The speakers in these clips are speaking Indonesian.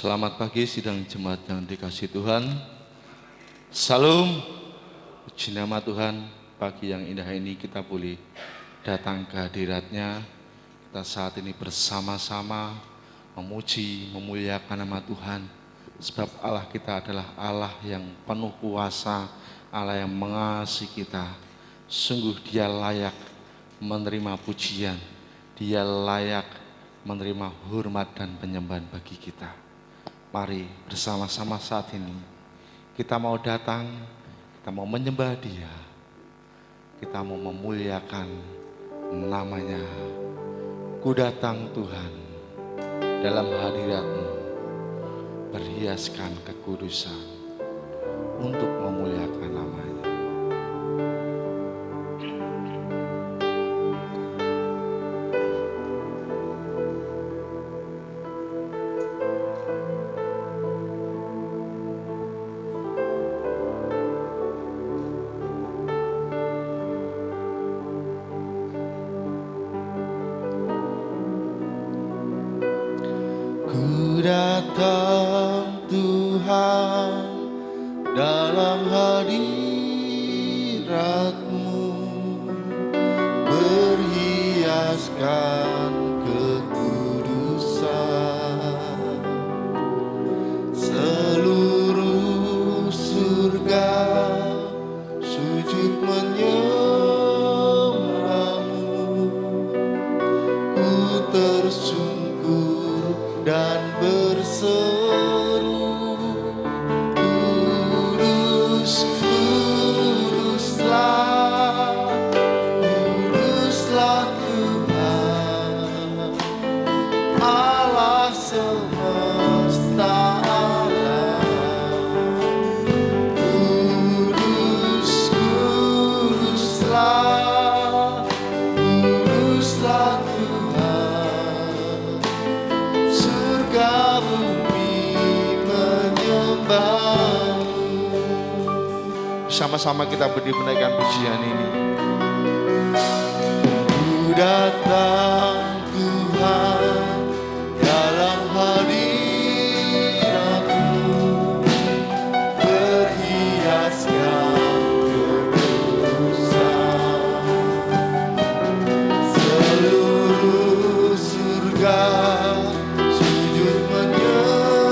Selamat pagi sidang jemaat yang dikasihi Tuhan. Salam, puji nama Tuhan. Pagi yang indah ini kita boleh datang ke hadirat-Nya. Kita saat ini bersama-sama memuji, memuliakan nama Tuhan. Sebab Allah kita adalah Allah yang penuh kuasa, Allah yang mengasihi kita. Sungguh Dia layak menerima pujian, Dia layak menerima hormat dan penyembahan bagi kita. Mari bersama-sama saat ini kita mau datang, kita mau menyembah Dia, kita mau memuliakan namanya. Ku datang Tuhan dalam hadirat-Mu, berhiaskan kekudusan untuk memuliakan namanya. Ku datang Tuhan dalam hadirat-Mu, berhiaskan kekudusan. Seluruh surga sujud menyembah-Mu. Ku tersungkur dan berseru, kudus, kuduslah, kuduslah Tuhan, Allah semesta alam. Kudus, kuduslah, kuduslah Tuhan, surga bumi menyembah-Mu. Sama-sama kita berdiri menaikkan pujian ini. Ku datang Tuhan dalam hadirat-Mu, berhiaskan kekudusan. Seluruh surga sujud menyembah-Mu.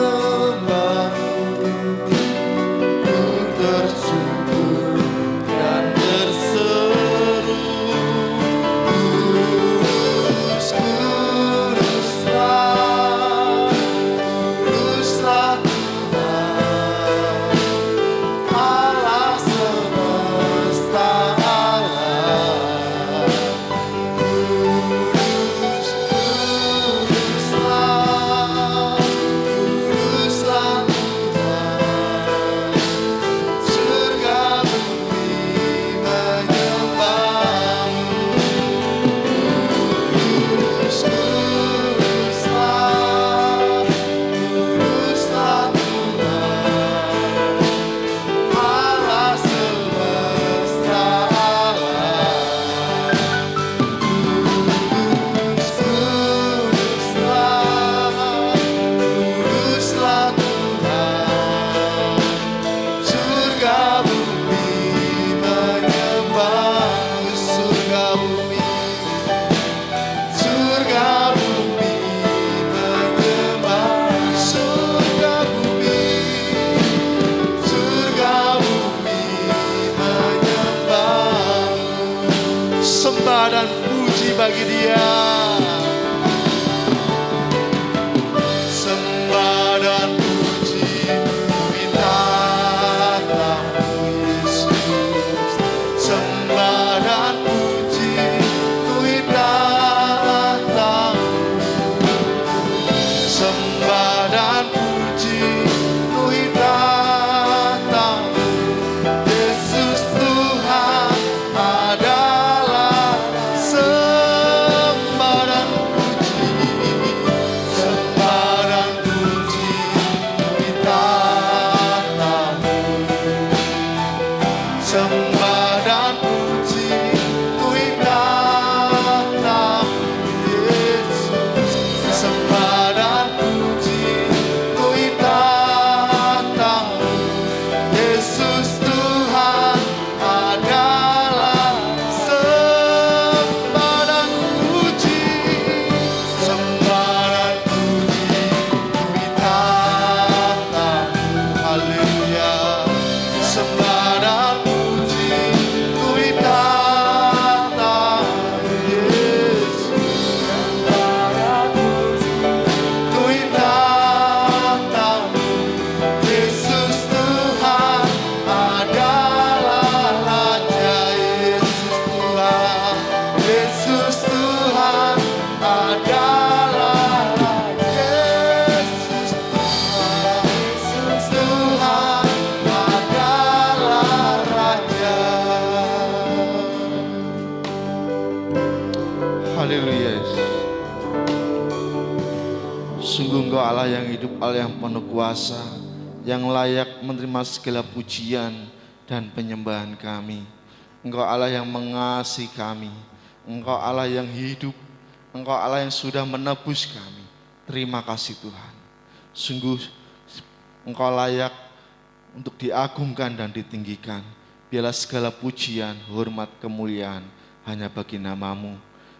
Ku tersungkur dan berseru, kudus, kuduslah, kuduslah Tuhan, Allah semesta alam. Kudus, kuduslah, kuduslah Tuhan, surga bumi menyembah-Mu. Kudus, kuduslah, kuduslah Tuhan, Allah semesta alam. Kudus, kuduslah, kuduslah Tuhan, surga bumi menyembah-Mu. Surga bumi menyembah, surga bumi menyembah-Mu. Sembah dan puji bagi Dia. Sembah dan puji minta tahu Yesus. Sembah dan puji minta tahu. Sembah dan puji minta tahu. Yesus Tuhan adalah. Sembah dan puji, sembah dan puji minta tahu. Sembah dan puji minta tahu Yesus. Sembah dan puji hidup, Allah yang penuh kuasa, yang layak menerima segala pujian dan penyembahan kami. Engkau Allah yang mengasihi kami, Engkau Allah yang hidup, Engkau Allah yang sudah menebus kami. Terima kasih Tuhan. Sungguh Engkau layak untuk diagungkan dan ditinggikan. Biarlah segala pujian, hormat, kemuliaan hanya bagi nama-Mu.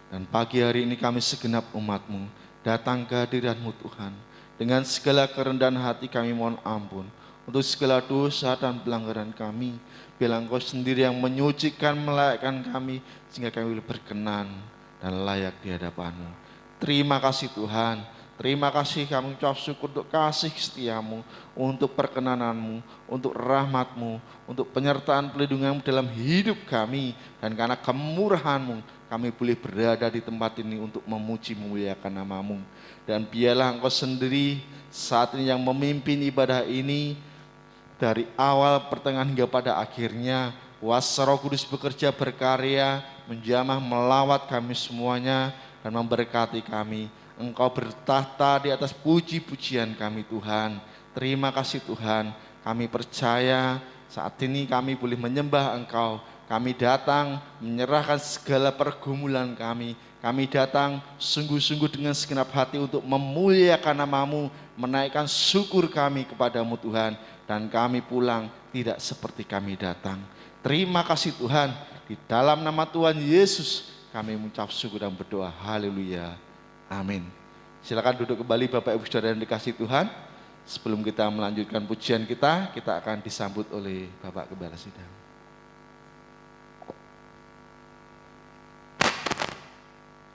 Dan pagi hari ini kami segenap umat-Mu datang ke hadirat-Mu Tuhan. Dengan segala kerendahan hati kami mohon ampun untuk segala dosa dan pelanggaran kami. Biarlah Engkau sendiri yang menyucikan, melayakkan kami, sehingga kami boleh berkenan dan layak di hadapan-Mu. Terima kasih Tuhan. Terima kasih, kami ucap syukur untuk kasih setia-Mu, untuk perkenanan-Mu, untuk rahmat-Mu, untuk penyertaan pelindungan-Mu dalam hidup kami. Dan karena kemurahan-Mu, kami boleh berada di tempat ini untuk memuji memuliakan nama-Mu. Dan biarlah Engkau sendiri saat ini yang memimpin ibadah ini, dari awal, pertengahan hingga pada akhirnya. Kuasa Roh Kudus bekerja berkarya, menjamah melawat kami semuanya dan memberkati kami. Engkau bertahta di atas puji-pujian kami Tuhan. Terima kasih Tuhan. Kami percaya saat ini kami boleh menyembah Engkau. Kami datang menyerahkan segala pergumulan kami. Kami datang sungguh-sungguh dengan segenap hati untuk memuliakan nama-Mu, menaikkan syukur kami kepadamu Tuhan. Dan kami pulang tidak seperti kami datang. Terima kasih Tuhan. Di dalam nama Tuhan Yesus kami mengucap syukur dan berdoa. Haleluya. Amin. Silakan duduk kembali Bapak Ibu Saudara yang dikasihi Tuhan. Sebelum kita melanjutkan pujian kita akan disambut oleh Bapak Gembala Sidang.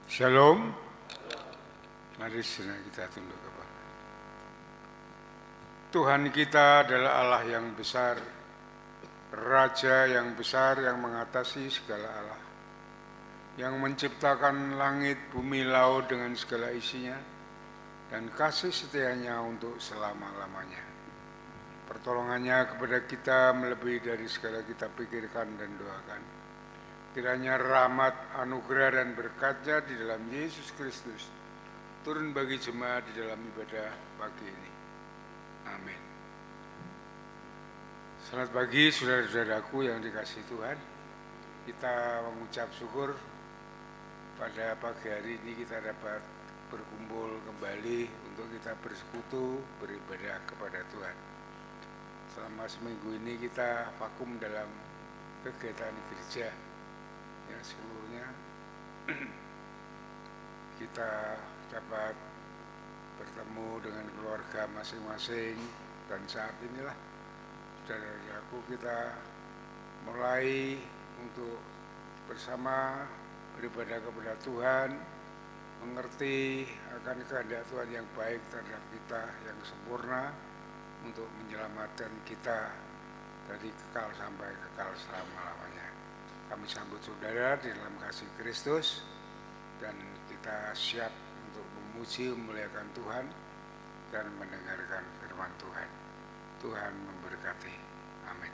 Shalom. Mari senang kita tunduk kepada Tuhan. Kita adalah Allah yang besar, Raja yang besar yang mengatasi segala Allah, yang menciptakan langit, bumi, laut dengan segala isinya, dan kasih setianya untuk selama-lamanya. Pertolongannya kepada kita melebihi dari segala kita pikirkan dan doakan. Kiranya rahmat, anugerah, dan berkat-Nya di dalam Yesus Kristus turun bagi jemaat di dalam ibadah pagi ini. Amin. Selamat pagi saudara-saudaraku yang dikasihi Tuhan. Kita mengucap syukur pada pagi hari ini kita dapat berkumpul kembali untuk kita bersekutu, beribadah kepada Tuhan. Selama seminggu ini kita vakum dalam kegiatan gereja. Ya, seluruhnya kita dapat bertemu dengan keluarga masing-masing, dan saat inilah saudara-saudaraku kita mulai untuk bersama beribadah kepada Tuhan, mengerti akan kehendak Tuhan yang baik terhadap kita, yang sempurna untuk menyelamatkan kita dari kekal sampai kekal selama-lamanya. Kami sambut saudara di dalam kasih Kristus, dan kita siap untuk memuji memuliakan Tuhan dan mendengarkan firman Tuhan. Tuhan memberkati. Amin.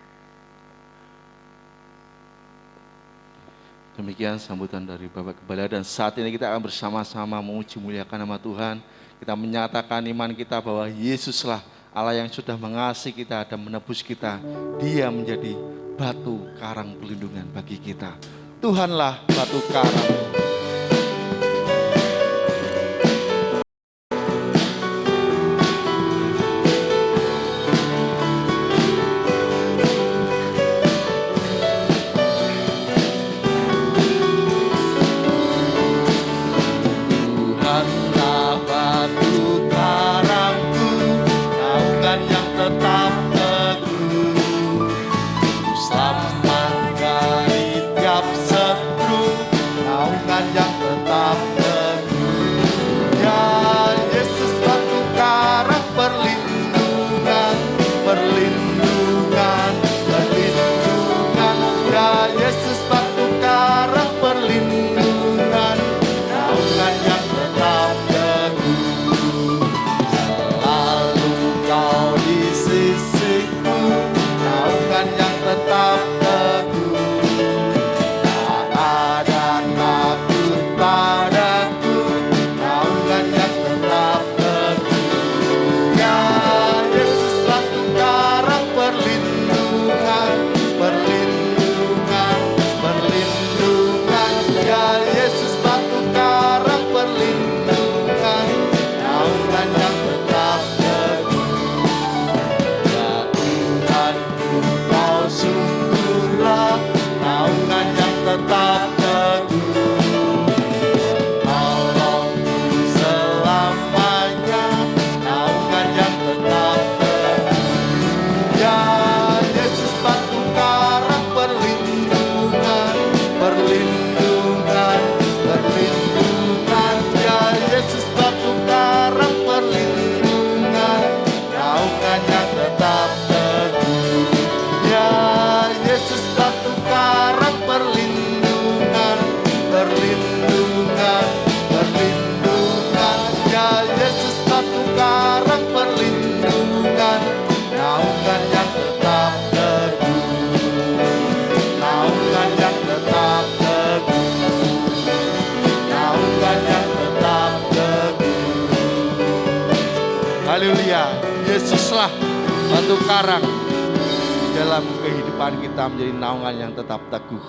Demikian sambutan dari Bapak Gembala, dan saat ini kita akan bersama-sama memuji muliakan nama Tuhan. Kita menyatakan iman kita bahwa Yesuslah Allah yang sudah mengasihi kita dan menebus kita. Dia menjadi batu karang pelindungan bagi kita. Tuhanlah batu karang. batu karang di dalam kehidupan kita menjadi naungan yang tetap teguh.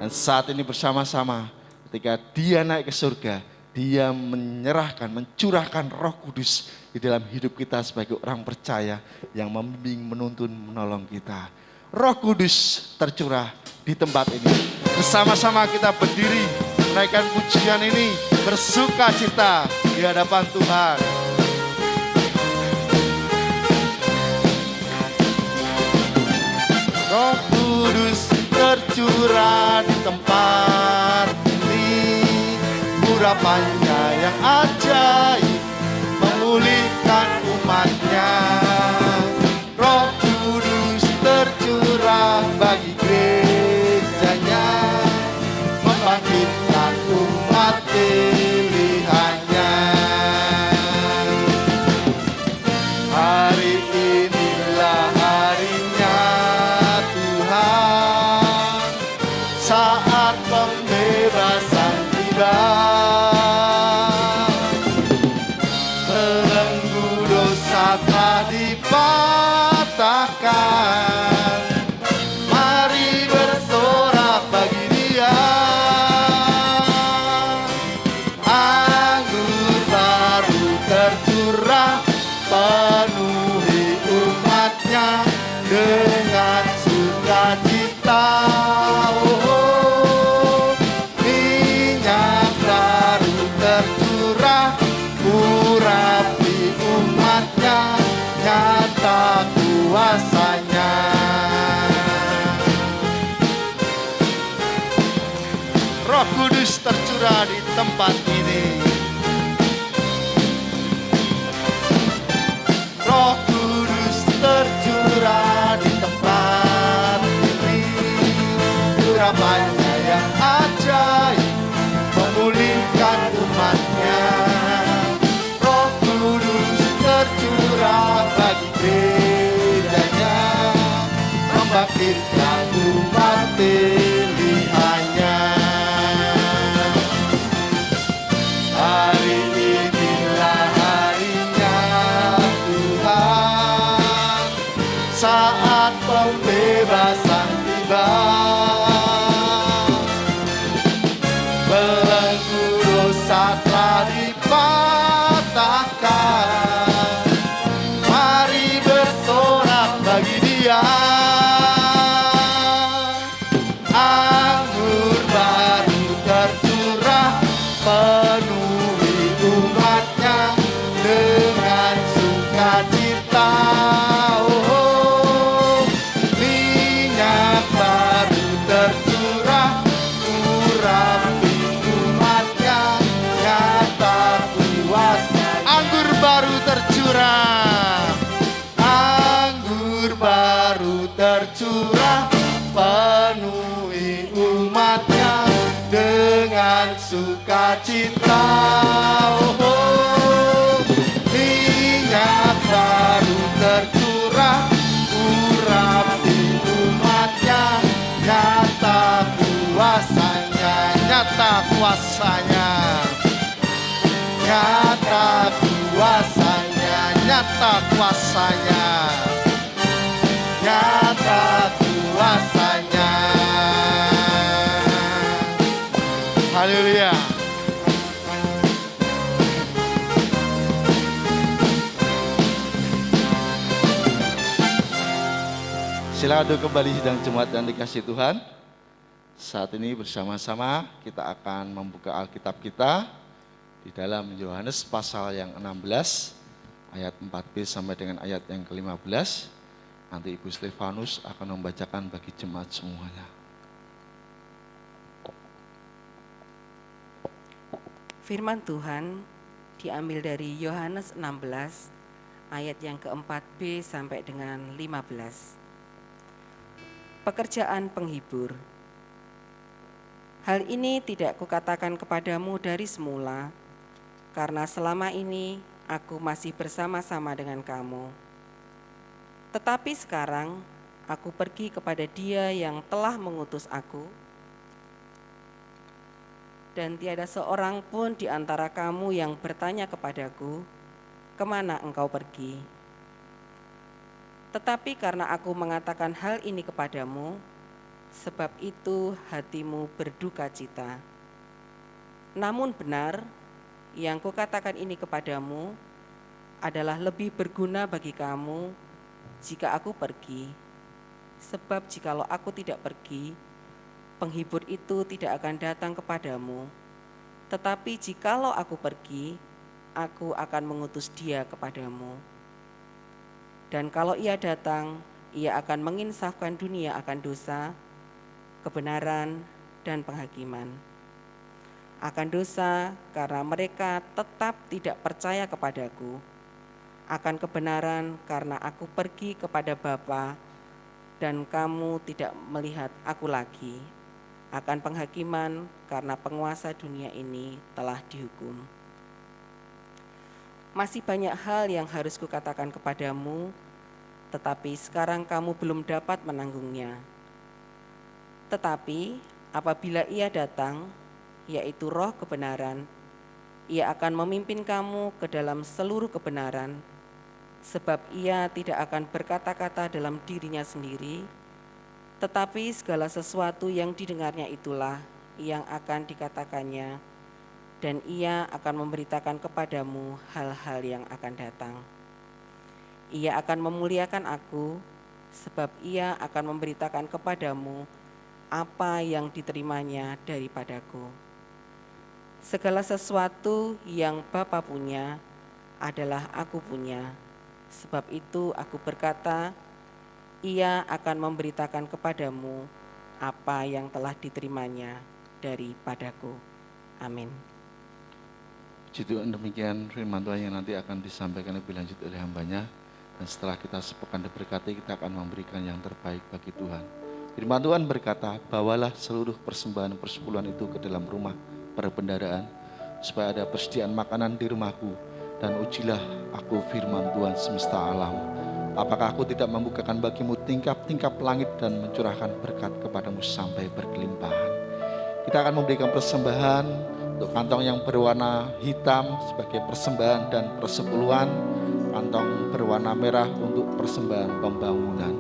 Dan saat ini bersama-sama ketika dia naik ke surga, dia menyerahkan, mencurahkan Roh Kudus di dalam hidup kita sebagai orang percaya yang membimbing, menuntun, menolong kita. Roh Kudus tercurah di tempat ini. Bersama-sama kita berdiri menaikkan pujian ini, bersuka cita di hadapan Tuhan. Roh Kudus tercurah di tempat ini, urapannya yang ajaib memulihkan umatnya. Roh Kudus tercurah bagi gerejanya, membangkitkan umat pilihannya. Hari inilah harinya Tuhan, saat pembebasan tiba. Belenggu dosa telah dipatahkan, mari bersorak bagi Dia. Anggur baru tercurah, penuhi umatnya dengan sukacita. Oh, minyak baru tercurah, urapi umatnya, nyata kuasanya. Roh Kudus tercurah di tempat ini. Roh Kudus tercurah di tempat ini, urapannya yang ajaib memulihkan umatnya. Roh Kudus tercurah bagi gerejanya, membangkitkan umat pilihannya. Hari inilah harinya Tuhan, saat pembebasan tiba. Belenggu dosa telah dipatahkan, mari bersorak bagi Dia. Anggur baru tercurah, penuhi umatnya dengan sukacita. Oh, minyak baru tercurah, urapi umatnya, nyata kuasa. Anggur baru tercurah, anggur baru tercurah, penuhi umatnya dengan sukacita. Oh, minyak baru tercurah, urapi umatnya, nyata kuasanya, nyata kuasanya, nyata kuasanya, nyata kuasanya, nyata kuasanya. Haleluya. Silakan duduk kembali sidang jemaat yang dikasihi Tuhan. Saat ini bersama-sama kita akan membuka Alkitab kita di dalam Yohanes pasal yang 16 ayat 4b sampai dengan ayat yang ke-15. Nanti Ibu Stefanus akan membacakan bagi jemaat semuanya. Firman Tuhan diambil dari Yohanes 16 ayat yang ke-4b sampai dengan 15. Pekerjaan penghibur. Hal ini tidak kukatakan kepadamu dari semula, karena selama ini aku masih bersama-sama dengan kamu. Tetapi sekarang aku pergi kepada Dia yang telah mengutus aku, dan tiada seorang pun di antara kamu yang bertanya kepadaku, kemana engkau pergi? Tetapi karena aku mengatakan hal ini kepadamu, sebab itu hatimu berduka cita. Namun benar, yang kukatakan ini kepadamu adalah lebih berguna bagi kamu jika aku pergi. Sebab jikalau aku tidak pergi, penghibur itu tidak akan datang kepadamu. Tetapi jikalau aku pergi, aku akan mengutus dia kepadamu. Dan kalau ia datang, ia akan menginsafkan dunia akan dosa, kebenaran, dan penghakiman. Akan dosa karena mereka tetap tidak percaya kepadaku. Akan kebenaran karena aku pergi kepada Bapa dan kamu tidak melihat aku lagi. Akan penghakiman karena penguasa dunia ini telah dihukum. Masih banyak hal yang harus kukatakan kepadamu, tetapi sekarang kamu belum dapat menanggungnya. Tetapi apabila ia datang, yaitu Roh kebenaran, ia akan memimpin kamu ke dalam seluruh kebenaran, sebab ia tidak akan berkata-kata dalam dirinya sendiri, tetapi segala sesuatu yang didengarnya itulah yang akan dikatakannya, dan ia akan memberitakan kepadamu hal-hal yang akan datang. Ia akan memuliakan aku, sebab ia akan memberitakan kepadamu apa yang diterimanya daripadaku. Segala sesuatu yang Bapa punya adalah aku punya. Sebab itu aku berkata, ia akan memberitakan kepadamu apa yang telah diterimanya daripadaku. Amin. Puji Tuhan, demikian firman Tuhan yang nanti akan disampaikan lebih lanjut oleh hambanya. Dan setelah kita sepekan diberkati, kita akan memberikan yang terbaik bagi Tuhan. Firman Tuhan berkata, bawalah seluruh persembahan persepuluhan itu ke dalam rumah perbendaharaan, supaya ada persediaan makanan di rumahku, dan ujilah aku firman Tuhan semesta alam. Apakah aku tidak membukakan bagimu tingkap-tingkap langit dan mencurahkan berkat kepadamu sampai berkelimpahan. Kita akan memberikan persembahan untuk kantong yang berwarna hitam sebagai persembahan dan persepuluhan, kantong berwarna merah untuk persembahan pembangunan.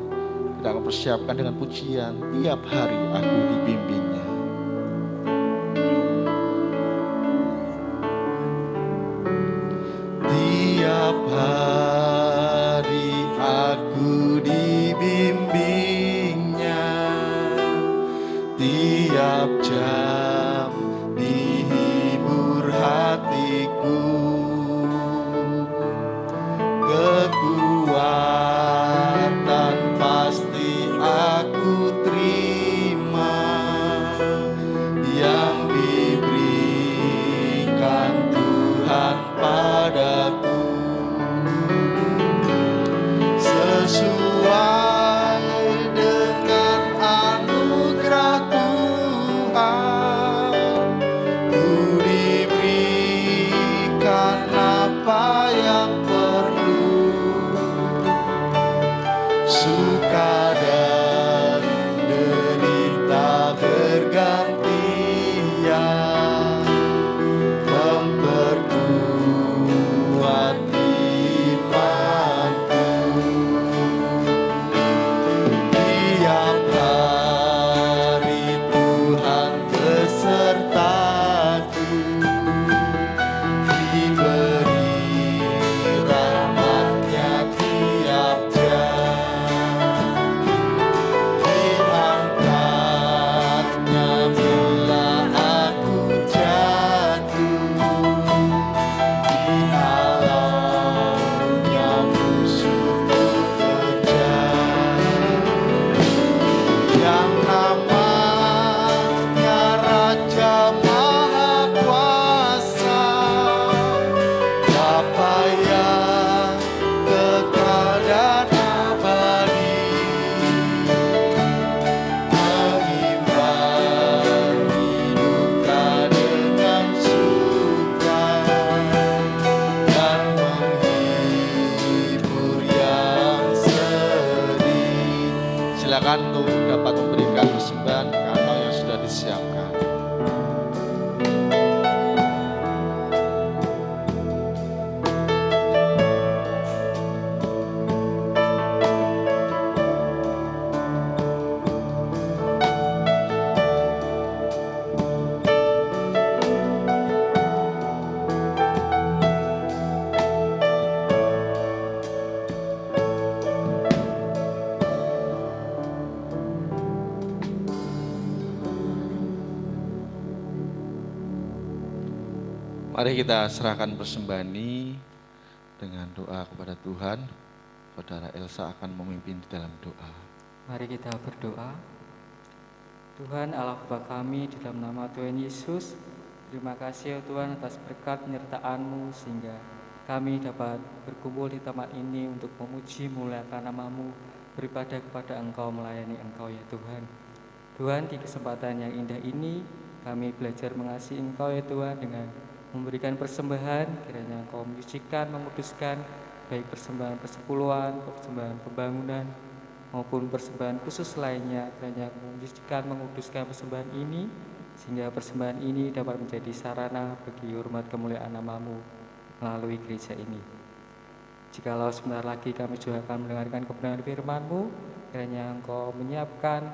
Kita akan persiapkan dengan pujian, tiap hari aku dibimbingnya. Tiap hari aku dibimbingnya, tiap jam dihibur hatiku, kekuatan pasti aku terima yang diberikan Tuhan padaku, sesuai dengan anugerah Tuhan. Ku diberikan apa yang perlu, suka dan derita bergantian, memperkuat imanku. Tiap hari Tuhan besertaku, diberi rahmat-Nya tiap jam, diangkat-Nya bila aku jatuh, dihalau-Nya musuhku kejar, yang namanya Raja Maha Kuasa, Bapa yang kekal dan abadi, mengimbangi duka dengan suka, dan menghibur yang sedih. Silakan untuk dapat memberikan persembahan kantong yang sudah disiapkan. Mari kita serahkan persembahan ini dengan doa kepada Tuhan. Saudara Elsa akan memimpin di dalam doa. Mari kita berdoa. Tuhan Allah Bapa kami, di dalam nama Tuhan Yesus, terima kasih ya Tuhan atas berkat penyertaan-Mu sehingga kami dapat berkumpul di tempat ini untuk memuji memuliakan nama-Mu, beribadah kepada Engkau, melayani Engkau ya Tuhan. Tuhan, di kesempatan yang indah ini kami belajar mengasihi Engkau ya Tuhan dengan memberikan persembahan, kiranya Engkau menyucikan, menguduskan baik persembahan persepuluhan, persembahan pembangunan maupun persembahan khusus lainnya, kiranya menyucikan, menguduskan persembahan ini sehingga persembahan ini dapat menjadi sarana bagi hormat kemuliaan nama-Mu melalui gereja ini. Jikalau sebentar lagi kami juga akan mendengarkan kebenaran firman-Mu, kiranya Engkau menyiapkan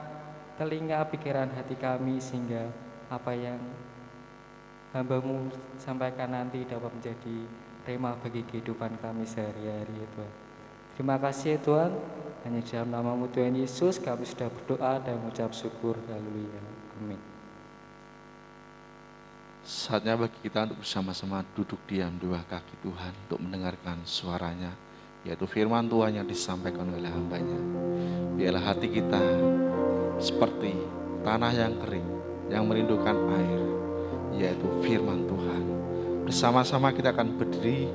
telinga pikiran hati kami sehingga apa yang hamba-Mu sampaikan nanti dapat menjadi rema bagi kehidupan kami sehari-hari ya Tuhan. Terima kasih ya Tuhan, hanya di dalam nama-Mu Tuhan Yesus kami sudah berdoa dan mengucap syukur. Haleluya. Amin. Saatnya bagi kita untuk bersama-sama duduk diam di bawah kaki Tuhan untuk mendengarkan suaranya, yaitu firman Tuhan yang disampaikan oleh hamba-Nya. Biarlah hati kita seperti tanah yang kering, yang merindukan air, yaitu firman Tuhan. Bersama-sama kita akan berdiri,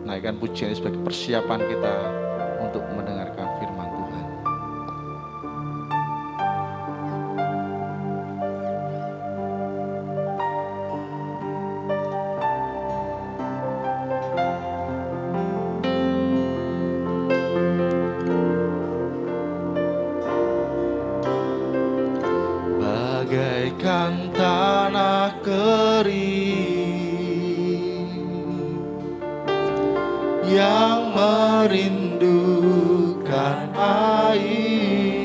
naikkan pujian ini sebagai persiapan kita untuk mendengarkan firman Tuhan. Bagaikan tanah kering yang merindukan air,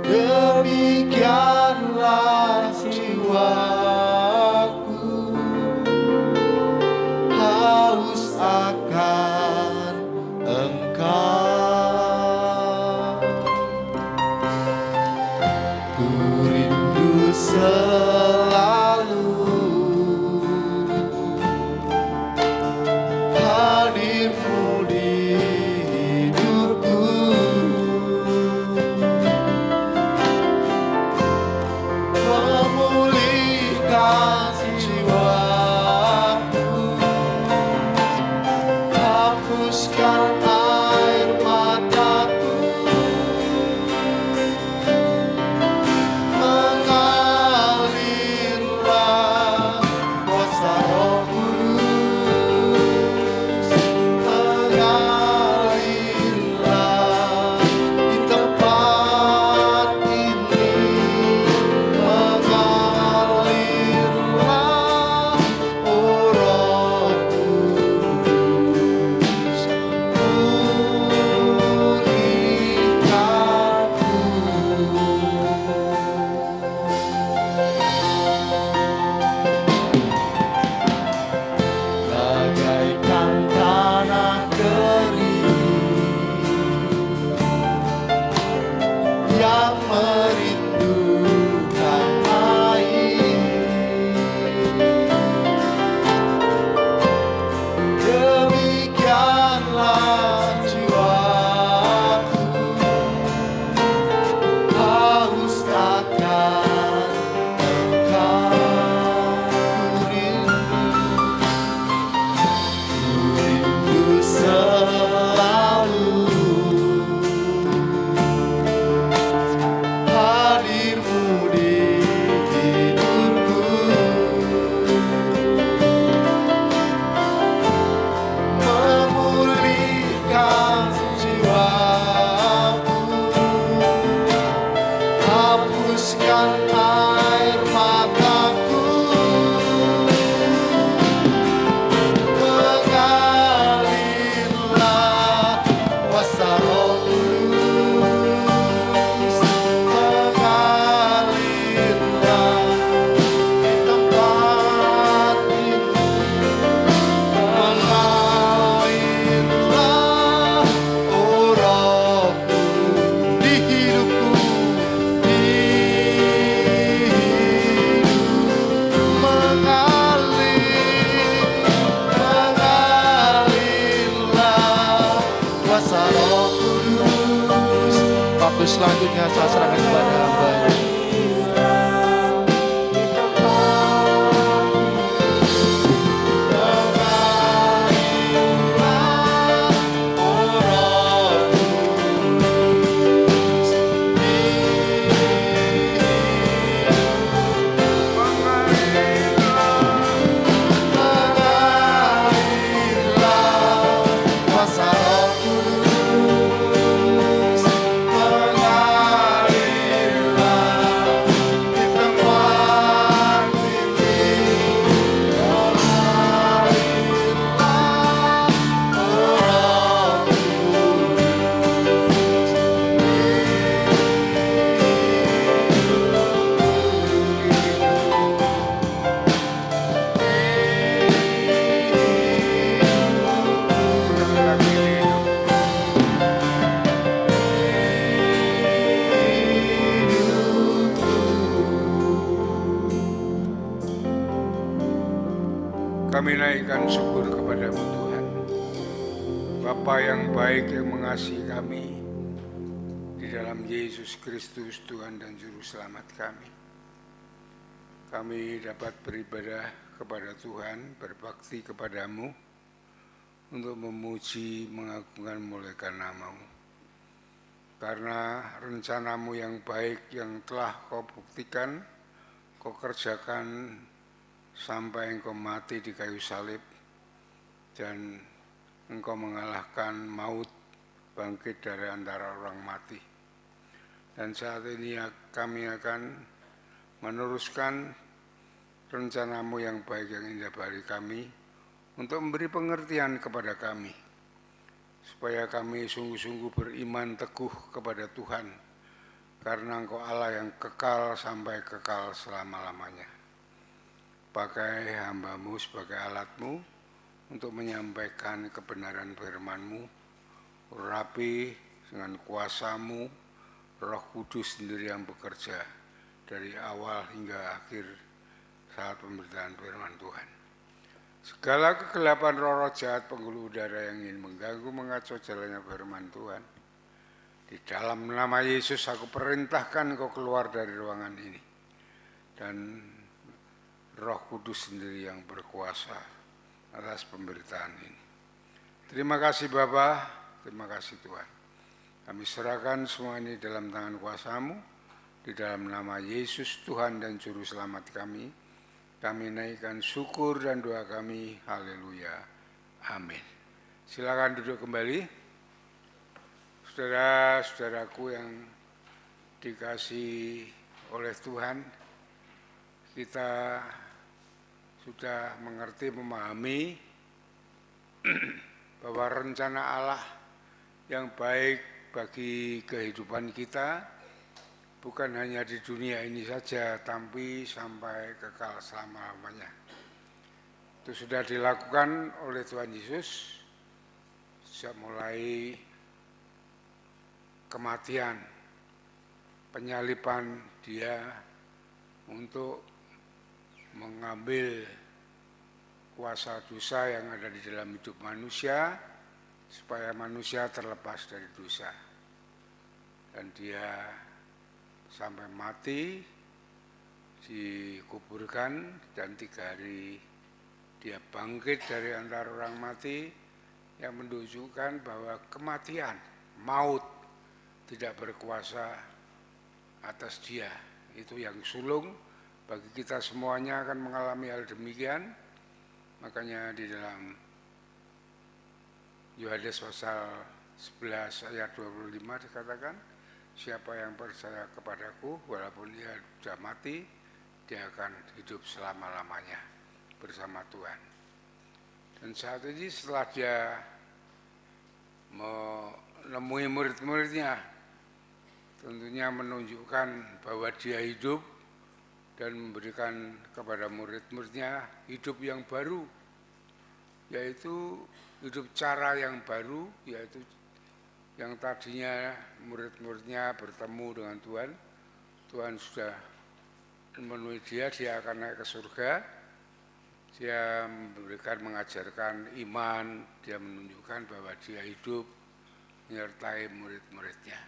demikianlah jiwaku haus akan Engkau. Ku rindu selalu hadir-Mu di hidupku, memulihkan jiwaku, hapuskan air mataku, mengalirlah kuasa Roh Kudus, mengalirlah di tempat ini, mengalirlah, oh Roh Kudus, bagaikan tanah kering yang merindukan air, demikianlah jiwaku haus akan Engkau. Ku rindu selalu waktu selanjutnya saya serahkan kepada hamba. Kami naikkan syukur kepadamu Tuhan, Bapa yang baik yang mengasihi kami, di dalam Yesus Kristus Tuhan dan Juru Selamat kami. Kami dapat beribadah kepada Tuhan, berbakti kepadamu, untuk memuji, mengagungkan, memuliakan nama-Mu. Karena rencanamu yang baik yang telah kau buktikan, kau kerjakan sampai engkau mati di kayu salib dan engkau mengalahkan maut, bangkit dari antara orang mati. Dan saat ini kami akan meneruskan rencanamu yang baik yang indah bagi kami untuk memberi pengertian kepada kami, supaya kami sungguh-sungguh beriman teguh kepada Tuhan, karena Engkau Allah yang kekal sampai kekal selama-lamanya. Pakai hamba-Mu sebagai alat-Mu untuk menyampaikan kebenaran firman-Mu, urapi dengan kuasa-Mu, Roh Kudus sendiri yang bekerja dari awal hingga akhir saat pemberitaan firman Tuhan. Segala kegelapan roh-roh jahat penggulu udara yang ingin mengganggu, mengacau jalannya firman Tuhan, di dalam nama Yesus aku perintahkan kau keluar dari ruangan ini, dan Roh Kudus sendiri yang berkuasa atas pemberitaan ini. Terima kasih Bapa, terima kasih Tuhan. Kami serahkan semua ini dalam tangan kuasa-Mu, di dalam nama Yesus Tuhan dan Juru Selamat kami. Kami naikkan syukur dan doa kami. Haleluya. Amin. Silakan duduk kembali. Saudara-saudaraku yang dikasihi oleh Tuhan, kita sudah mengerti, memahami bahwa rencana Allah yang baik bagi kehidupan kita bukan hanya di dunia ini saja, tapi sampai kekal selama-lamanya. Itu sudah dilakukan oleh Tuhan Yesus sejak mulai kematian, penyaliban Dia untuk mengambil kuasa dosa yang ada di dalam hidup manusia, supaya manusia terlepas dari dosa. Dan Dia sampai mati, dikuburkan, dan 3 hari Dia bangkit dari antara orang mati, yang menunjukkan bahwa kematian, maut tidak berkuasa atas Dia. Itu yang sulung bagi kita semuanya akan mengalami hal demikian. Makanya di dalam Yohanes pasal 11 ayat 25 dikatakan, siapa yang percaya kepadaku, walaupun dia sudah mati, dia akan hidup selama-lamanya bersama Tuhan. Dan saat ini setelah dia menemui murid-muridnya, tentunya menunjukkan bahwa dia hidup dan memberikan kepada murid-muridnya hidup yang baru, yaitu hidup cara yang baru, yaitu yang tadinya murid-muridnya bertemu dengan Tuhan, Tuhan sudah memenuhi dia akan naik ke surga, dia memberikan, mengajarkan iman, dia menunjukkan bahwa dia hidup menyertai murid-muridnya.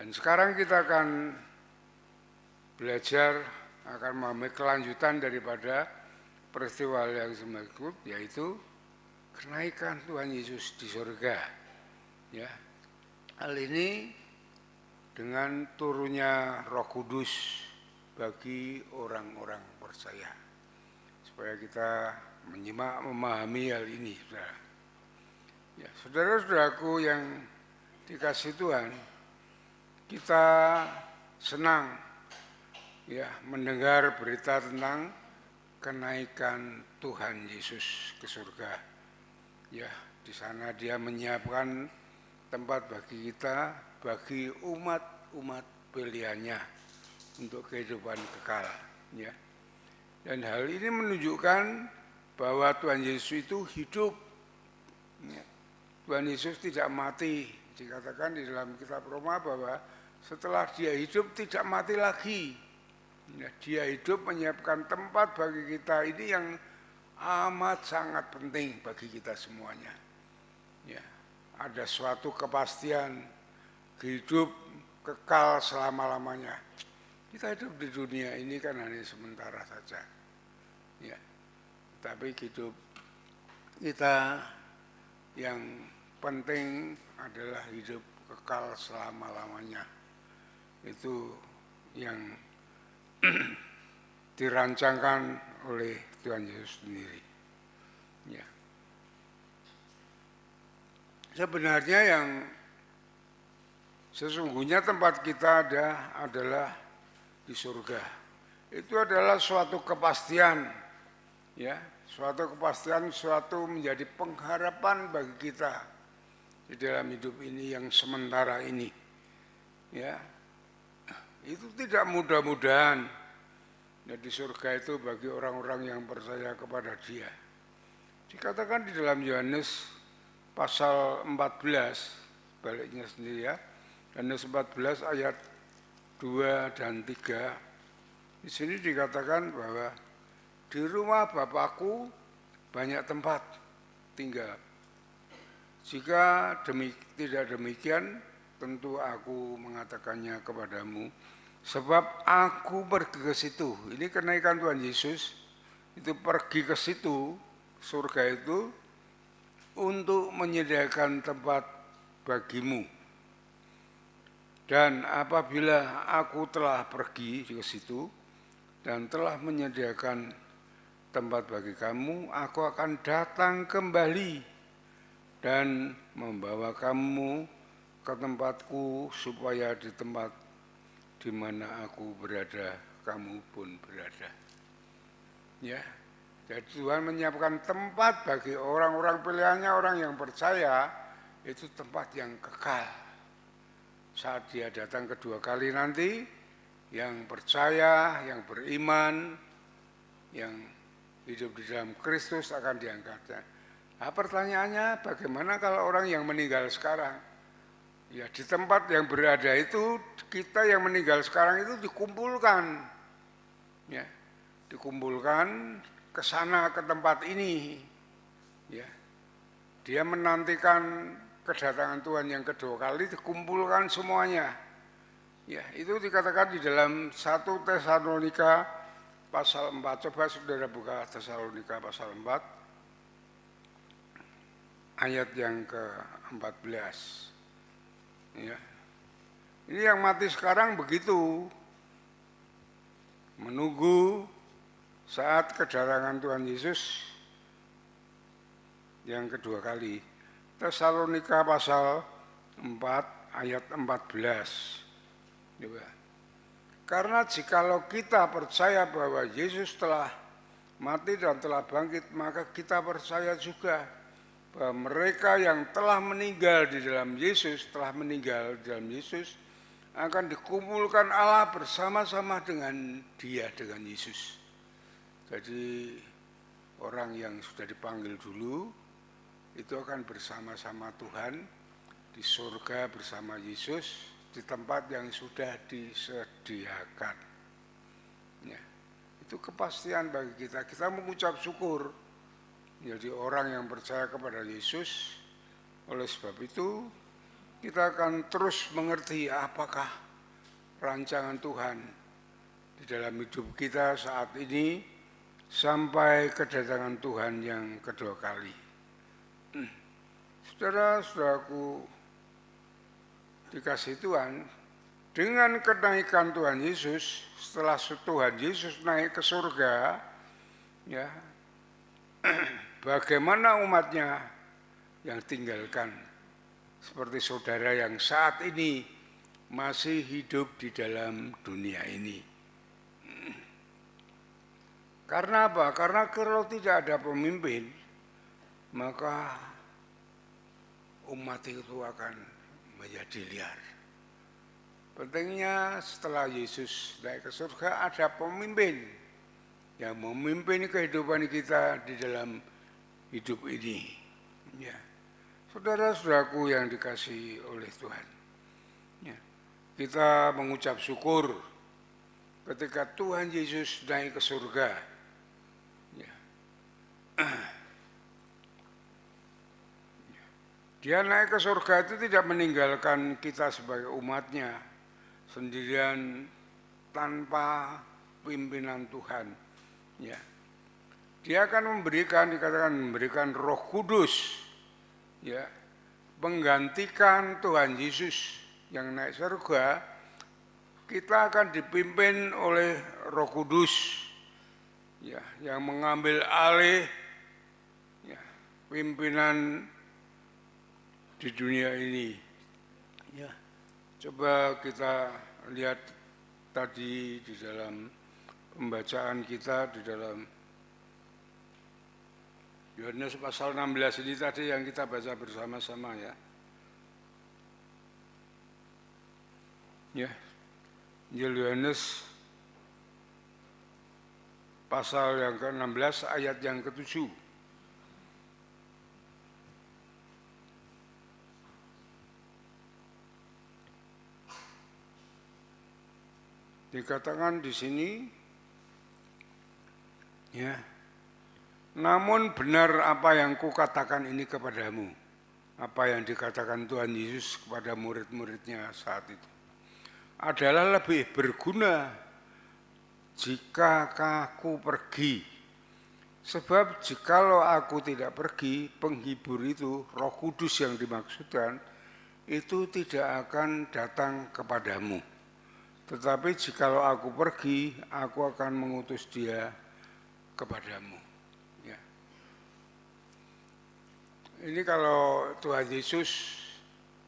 Dan sekarang kita akan belajar, akan memahami kelanjutan daripada peristiwa yang berikut, yaitu kenaikan Tuhan Yesus di surga. Ya, hal ini dengan turunnya Roh Kudus bagi orang-orang percaya. Supaya kita menyimak, memahami hal ini, saudara. Ya, saudara-saudaraku yang dikasihi Tuhan, kita senang ya mendengar berita tentang kenaikan Tuhan Yesus ke surga. Ya, di sana Dia menyiapkan tempat bagi kita, bagi umat-umat pilihannya untuk kehidupan kekal. Ya. Dan hal ini menunjukkan bahwa Tuhan Yesus itu hidup. Ya. Tuhan Yesus tidak mati. Dikatakan di dalam kitab Roma bahwa setelah Dia hidup tidak mati lagi. Ya, Dia hidup menyiapkan tempat bagi kita. Ini yang amat sangat penting bagi kita semuanya. Ya, ada suatu kepastian hidup kekal selama-lamanya. Kita hidup di dunia ini kan hanya sementara saja. Ya, tapi hidup kita yang penting adalah hidup kekal selama-lamanya. Itu yang dirancangkan oleh Tuhan Yesus sendiri. Ya. Sebenarnya yang sesungguhnya tempat kita adalah di surga. Itu adalah suatu kepastian, ya, suatu kepastian, suatu menjadi pengharapan bagi kita di dalam hidup ini yang sementara ini. Ya, itu tidak mudah-mudahan. Ya, di surga itu bagi orang-orang yang percaya kepada Dia. Dikatakan di dalam Yohanes pasal 14, baliknya sendiri ya, Yohanes 14 ayat 2 dan 3. Di sini dikatakan bahwa di rumah Bapakku banyak tempat tinggal. Jika tidak demikian, tentu aku mengatakannya kepadamu, sebab aku pergi ke situ. Ini kenaikan Tuhan Yesus, itu pergi ke situ, surga itu, untuk menyediakan tempat bagimu. Dan apabila aku telah pergi ke situ dan telah menyediakan tempat bagi kamu, aku akan datang kembali dan membawa kamu ke tempatku, supaya di tempat di mana aku berada, kamu pun berada. Ya, jadi Tuhan menyiapkan tempat bagi orang-orang pilihannya, orang yang percaya, itu tempat yang kekal. Saat Dia datang kedua kali nanti, yang percaya, yang beriman, yang hidup di dalam Kristus akan diangkatnya. Nah, pertanyaannya, bagaimana kalau orang yang meninggal sekarang? Ya, di tempat yang berada itu, kita yang meninggal sekarang itu dikumpulkan. Ya, dikumpulkan ke sana, ke tempat ini. Ya, Dia menantikan kedatangan Tuhan yang kedua kali, dikumpulkan semuanya. Ya, itu dikatakan di dalam 1 Tesalonika pasal 4. Coba saudara buka Tesalonika pasal 4 ayat yang ke-14. Ya. Ini yang mati sekarang begitu, menunggu saat kedatangan Tuhan Yesus yang kedua kali. Tesalonika pasal 4 ayat 14. Coba. Karena jikalau kita percaya bahwa Yesus telah mati dan telah bangkit, maka kita percaya juga bahwa mereka yang telah meninggal di dalam Yesus, akan dikumpulkan Allah bersama-sama dengan Dia, dengan Yesus. Jadi orang yang sudah dipanggil dulu itu akan bersama-sama Tuhan di surga bersama Yesus di tempat yang sudah disediakan. Ya, itu kepastian bagi kita. Kita mengucap syukur jadi orang yang percaya kepada Yesus. Oleh sebab itu kita akan terus mengerti apakah rancangan Tuhan di dalam hidup kita saat ini sampai kedatangan Tuhan yang kedua kali. Saudara-saudaraku dikasih Tuhan, dengan kenaikan Tuhan Yesus, setelah Tuhan Yesus naik ke surga, ya, bagaimana umatnya yang tinggalkan, seperti saudara yang saat ini masih hidup di dalam dunia ini. Karena apa? Karena kalau tidak ada pemimpin, maka umat itu akan menjadi liar. Pentingnya setelah Yesus naik ke surga ada pemimpin yang memimpin kehidupan kita di dalam hidup ini. Ya. Saudara-saudaraku yang dikasihi oleh Tuhan, ya. Kita mengucap syukur ketika Tuhan Yesus naik ke surga. Ya. Dia naik ke surga itu tidak meninggalkan kita sebagai umatnya sendirian tanpa pimpinan Tuhan. Ya. Dia akan memberikan Roh Kudus, ya, menggantikan Tuhan Yesus yang naik surga. Kita akan dipimpin oleh Roh Kudus, ya, yang mengambil alih, ya, pimpinan di dunia ini. Ya. Coba kita lihat tadi di dalam pembacaan kita di dalam Yohanes pasal 16 ini tadi yang kita baca bersama-sama, ya. Ya. Injil Yohanes pasal yang ke-16 ayat yang ke-7. Dikatakan di sini, ya, namun benar apa yang kukatakan ini kepadamu, apa yang dikatakan Tuhan Yesus kepada murid-muridnya saat itu, adalah lebih berguna jika aku pergi. Sebab jikalau aku tidak pergi, penghibur itu, Roh Kudus yang dimaksudkan, itu tidak akan datang kepadamu. Tetapi jikalau aku pergi, aku akan mengutus dia kepadamu. Ya. Ini kalau Tuhan Yesus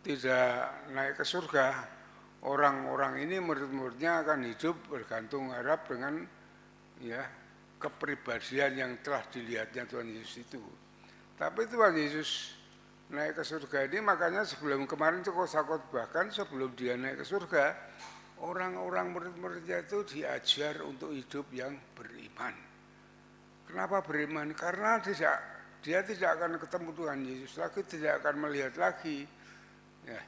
tidak naik ke surga, orang-orang ini murid-muridnya akan hidup bergantung harap dengan, ya, kepribadian yang telah dilihatnya Tuhan Yesus itu. Tapi Tuhan Yesus naik ke surga ini, makanya sebelum kemarin Sakot bahkan sebelum dia naik ke surga, orang-orang murid-muridnya itu diajar untuk hidup yang beriman. Kenapa beriman? Karena dia tidak akan ketemu Tuhan Yesus lagi, tidak akan melihat lagi. Ya.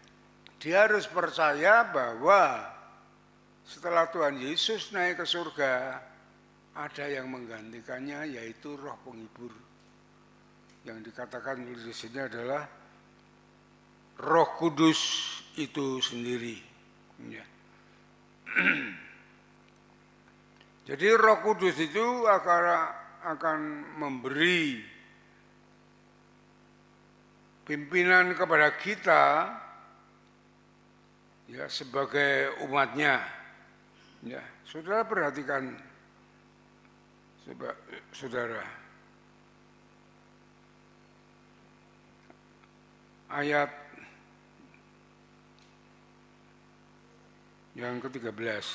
Dia harus percaya bahwa setelah Tuhan Yesus naik ke surga, ada yang menggantikannya, yaitu Roh Penghibur. Yang dikatakan di sini adalah Roh Kudus itu sendiri. Ya. Jadi Roh Kudus itu akan memberi pimpinan kepada kita, ya, sebagai umatnya. Ya, saudara perhatikan, saudara, ayat yang ke-13.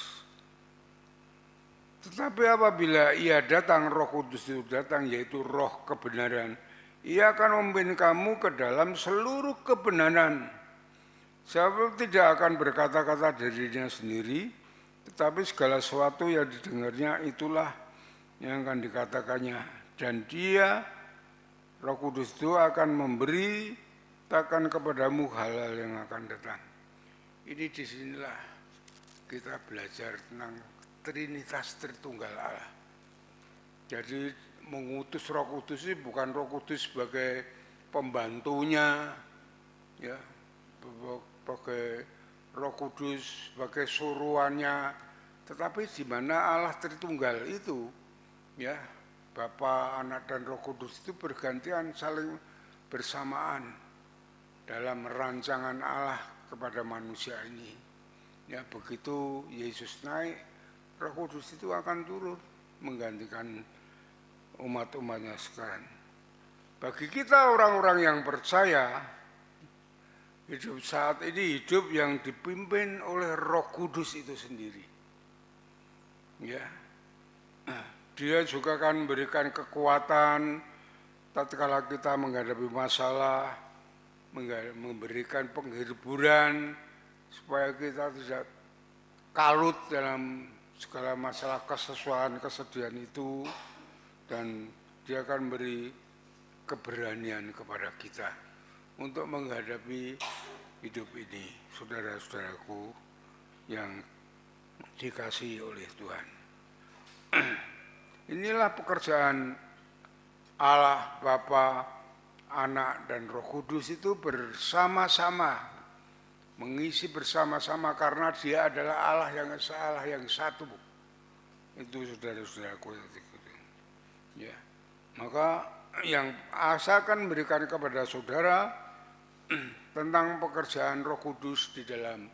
Tetapi apabila ia datang, Roh Kudus itu datang, yaitu Roh kebenaran, ia akan memimpin kamu ke dalam seluruh kebenaran. Sebab tidak akan berkata-kata dari dirinya sendiri, tetapi segala sesuatu yang didengarnya itulah yang akan dikatakannya. Dan dia, Roh Kudus itu akan memberitakan kepadamu hal-hal yang akan datang. Ini disinilah kita belajar tentang Trinitas Tritunggal Allah. Jadi mengutus Roh Kudus ini bukan Roh Kudus sebagai pembantunya, ya, sebagai Roh Kudus, sebagai suruhannya, tetapi di mana Allah Tritunggal itu, ya, Bapa, Anak, dan Roh Kudus itu bergantian saling bersamaan dalam rancangan Allah kepada manusia ini. Ya, begitu Yesus naik, Roh Kudus itu akan turun menggantikan umat-umatnya sekarang. Bagi kita orang-orang yang percaya, hidup saat ini hidup yang dipimpin oleh Roh Kudus itu sendiri. Ya, Dia juga akan memberikan kekuatan tatkala kita menghadapi masalah, memberikan penghiburan supaya kita tidak kalut dalam segala masalah kesesuaian, kesedihan itu, dan Dia akan beri keberanian kepada kita untuk menghadapi hidup ini, saudara-saudaraku yang dikasihi oleh Tuhan. Inilah pekerjaan Allah, Bapa, Anak, dan Roh Kudus itu bersama-sama, mengisi bersama-sama karena Dia adalah Allah yang satu. Itu saudara-saudaraku. Ya. Maka yang saya akan memberikan kepada saudara tentang pekerjaan Roh Kudus di dalam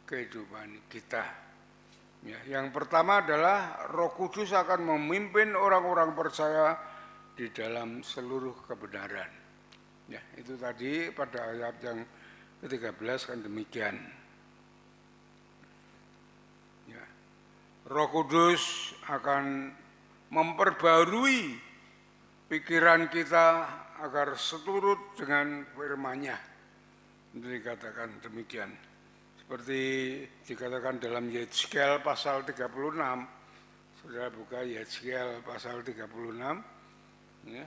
kehidupan kita. Ya, yang pertama adalah Roh Kudus akan memimpin orang-orang percaya di dalam seluruh kebenaran. Ya, itu tadi pada ayat yang ke-13 kan demikian. Ya. Roh Kudus akan memperbarui pikiran kita agar seturut dengan firman-Nya. Itu dikatakan demikian. Seperti dikatakan dalam Yezkiel pasal 36, saudara buka Yezkiel pasal 36, ya,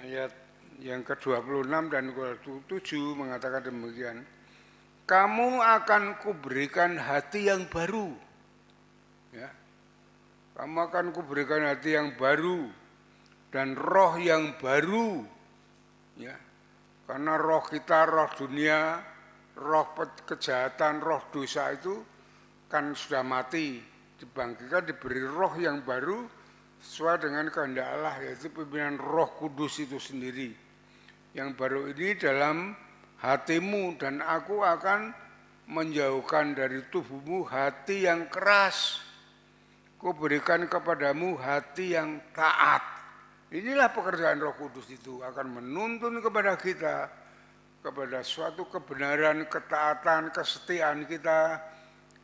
ayat yang ke-26 dan ke-27 mengatakan demikian, kamu akan kuberikan hati yang baru, ya, kamu akan kuberikan hati yang baru dan roh yang baru, ya, karena roh kita, roh dunia, roh kejahatan, roh dosa itu kan sudah mati, dibangkitkan, diberi roh yang baru sesuai dengan kehendak Allah, yaitu pimpinan Roh Kudus itu sendiri. Yang baru ini dalam hatimu, dan aku akan menjauhkan dari tubuhmu hati yang keras, kuberikan kepadamu hati yang taat. Inilah pekerjaan Roh Kudus itu, akan menuntun kepada kita kepada suatu kebenaran, ketaatan, kesetiaan kita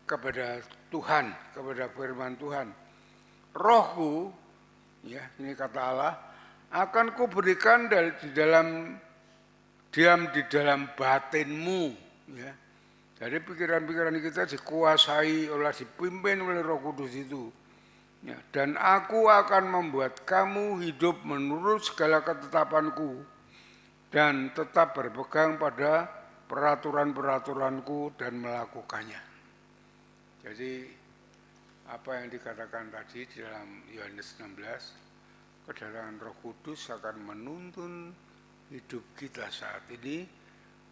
kepada Tuhan, kepada firman Tuhan. Rohku, ya, ini kata Allah, akan kuberikan diam di dalam batinmu, ya. Jadi pikiran-pikiran kita dikuasai oleh, dipimpin oleh Roh Kudus itu. Ya, dan aku akan membuat kamu hidup menurut segala ketetapanku dan tetap berpegang pada peraturan-peraturanku dan melakukannya. Jadi apa yang dikatakan tadi di dalam Yohanes 16, kedatangan Roh Kudus akan menuntun hidup kita saat ini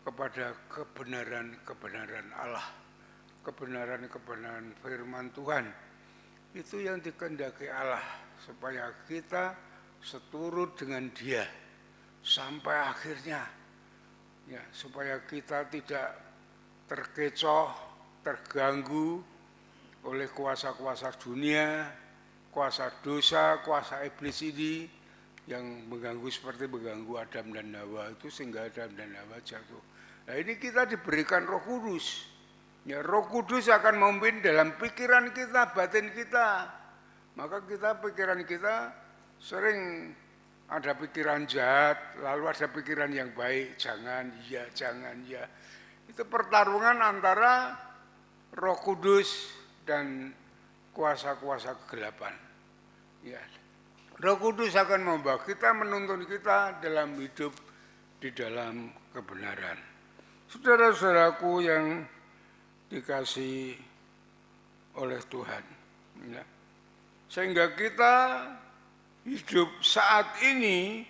kepada kebenaran-kebenaran Allah, kebenaran-kebenaran firman Tuhan. Itu yang dikehendaki Allah, supaya kita seturut dengan Dia sampai akhirnya, ya, supaya kita tidak terkecoh, terganggu oleh kuasa-kuasa dunia, kuasa dosa, kuasa iblis ini yang mengganggu seperti mengganggu Adam dan Hawa itu sehingga Adam dan Hawa jatuh. Nah, ini kita diberikan Roh Kudus. Ya, Roh Kudus akan memimpin dalam pikiran kita, batin kita. Maka pikiran kita sering ada pikiran jahat, lalu ada pikiran yang baik, jangan, ya, jangan, ya. Itu pertarungan antara Roh Kudus dan kuasa-kuasa kegelapan. Ya. Roh Kudus akan membawa kita, menuntun kita dalam hidup di dalam kebenaran. Saudara-saudaraku yang dikasihi oleh Tuhan, ya. Sehingga kita hidup saat ini,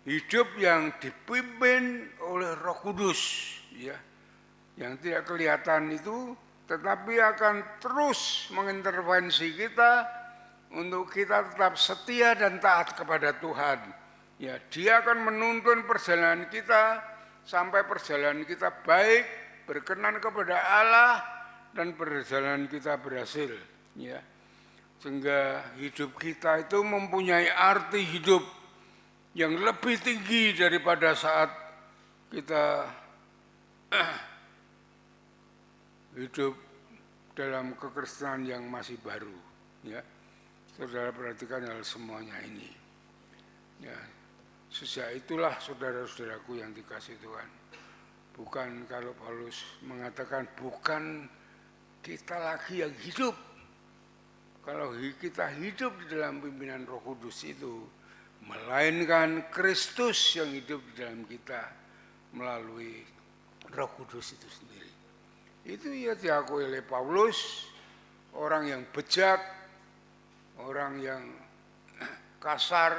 hidup yang dipimpin oleh Roh Kudus, ya. yang tidak kelihatan itu, tetapi akan terus mengintervensi kita untuk kita tetap setia dan taat kepada Tuhan. Ya, Dia akan menuntun perjalanan kita sampai perjalanan kita baik, berkenan kepada Allah, dan perjalanan kita berhasil. Ya, sehingga hidup kita itu mempunyai arti hidup yang lebih tinggi daripada saat kita hidup dalam kekristenan yang masih baru. Ya, saudara perhatikan hal semuanya ini. Ya, sejak itulah saudara-saudaraku yang dikasihi Tuhan. Bukan kalau Paulus mengatakan bukan kita lagi yang hidup. Kalau kita hidup di dalam pimpinan Roh Kudus itu, melainkan Kristus yang hidup di dalam kita melalui Roh Kudus itu sendiri. Itu ya diakui oleh Paulus, orang yang bejat, orang yang kasar,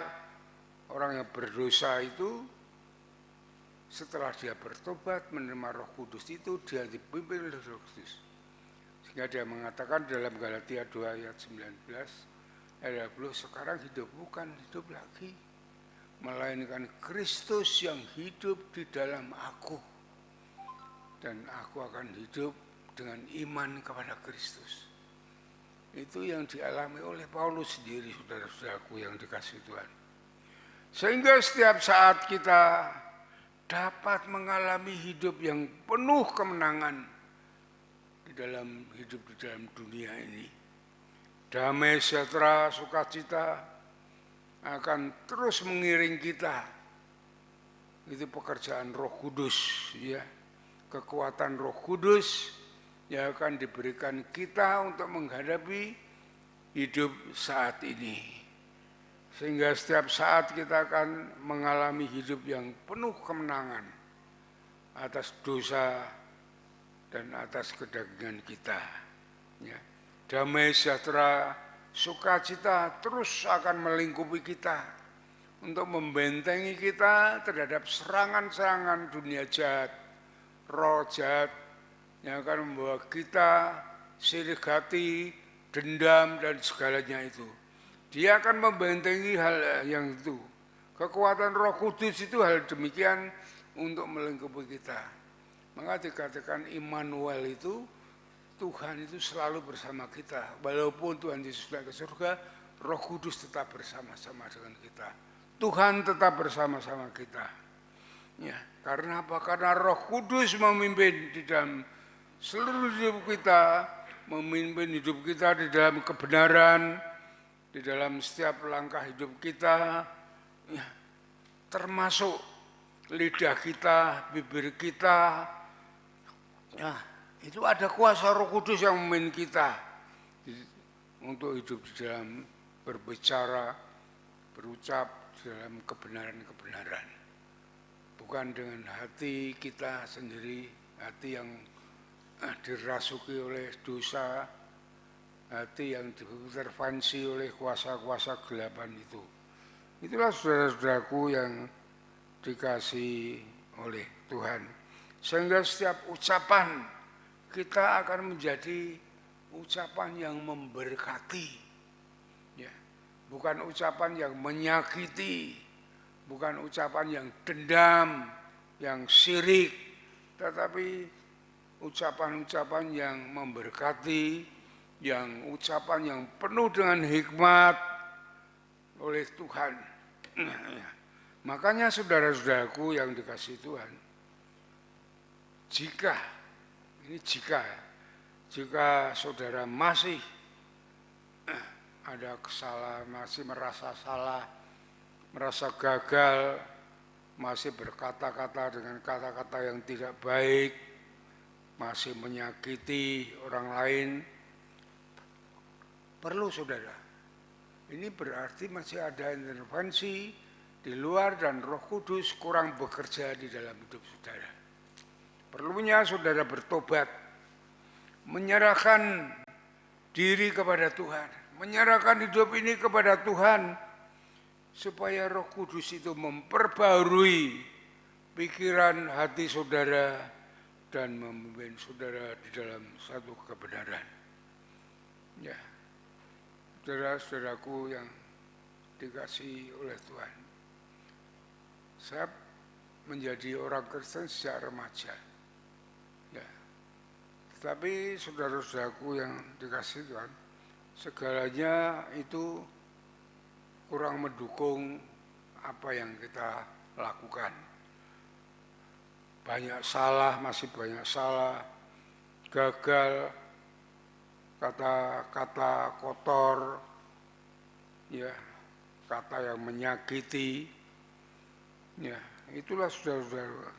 orang yang berdosa itu, setelah dia bertobat menerima Roh Kudus itu, dia dipimpin oleh Roh Kudus. Sehingga dia mengatakan dalam Galatia 2 ayat 19, ayat 20, sekarang hidup bukan hidup lagi, melainkan Kristus yang hidup di dalam aku. Dan aku akan hidup dengan iman kepada Kristus. Itu yang dialami oleh Paulus sendiri, saudara-saudaraku yang dikasihi Tuhan. Sehingga setiap saat kita dapat mengalami hidup yang penuh kemenangan di dalam hidup di dalam dunia ini. Damai, sejahtera, sukacita akan terus mengiring kita. Itu pekerjaan Roh Kudus, ya. Kekuatan Roh Kudus yang akan diberikan kita untuk menghadapi hidup saat ini. Sehingga setiap saat kita akan mengalami hidup yang penuh kemenangan atas dosa dan atas kedagingan kita. Ya. Damai, sejahtera, sukacita terus akan melingkupi kita untuk membentengi kita terhadap serangan-serangan dunia jahat, roh jahat yang akan membawa kita sirik hati, dendam, dan segalanya itu. Dia akan membentengi hal yang itu. Kekuatan Roh Kudus itu hal demikian untuk melingkupi kita. Maka dikatakan Immanuel itu, Tuhan itu selalu bersama kita. Walaupun Tuhan Yesus naik ke surga, Roh Kudus tetap bersama-sama dengan kita. Tuhan tetap bersama-sama kita. Ya, karena apa? Karena Roh Kudus memimpin di dalam seluruh hidup kita, memimpin hidup kita di dalam kebenaran, di dalam setiap langkah hidup kita, ya, termasuk lidah kita, bibir kita. Ya, itu ada kuasa Roh Kudus yang memimpin kita untuk hidup di dalam berbicara, berucap di dalam kebenaran-kebenaran. Bukan dengan hati kita sendiri, hati yang dirasuki oleh dosa, hati yang diintervensi oleh kuasa-kuasa kegelapan itu. Itulah saudara-saudaraku yang dikasihi oleh Tuhan. Sehingga setiap ucapan kita akan menjadi ucapan yang memberkati. Ya, bukan ucapan yang menyakiti, bukan ucapan yang dendam, yang syirik, tetapi ucapan-ucapan yang memberkati, yang ucapan yang penuh dengan hikmat oleh Tuhan. Makanya saudara-saudaraku yang dikasihi Tuhan, jika saudara masih ada kesalahan, masih merasa salah, merasa gagal, masih berkata-kata dengan kata-kata yang tidak baik, masih menyakiti orang lain, perlu saudara. Ini berarti masih ada intervensi di luar dan Roh Kudus kurang bekerja di dalam hidup saudara. Perlunya saudara bertobat, menyerahkan diri kepada Tuhan, menyerahkan hidup ini kepada Tuhan, supaya Roh Kudus itu memperbarui pikiran hati saudara dan memimpin saudara di dalam satu kebenaran. Ya, saudara-saudaraku yang dikasihi oleh Tuhan, saya menjadi orang Kristen sejak remaja. Ya, tetapi saudara-saudaraku yang dikasihi Tuhan, segalanya itu kurang mendukung apa yang kita lakukan. Banyak salah, masih banyak salah, gagal, kata-kata kotor, ya, kata yang menyakiti, ya, itulah saudara-saudara,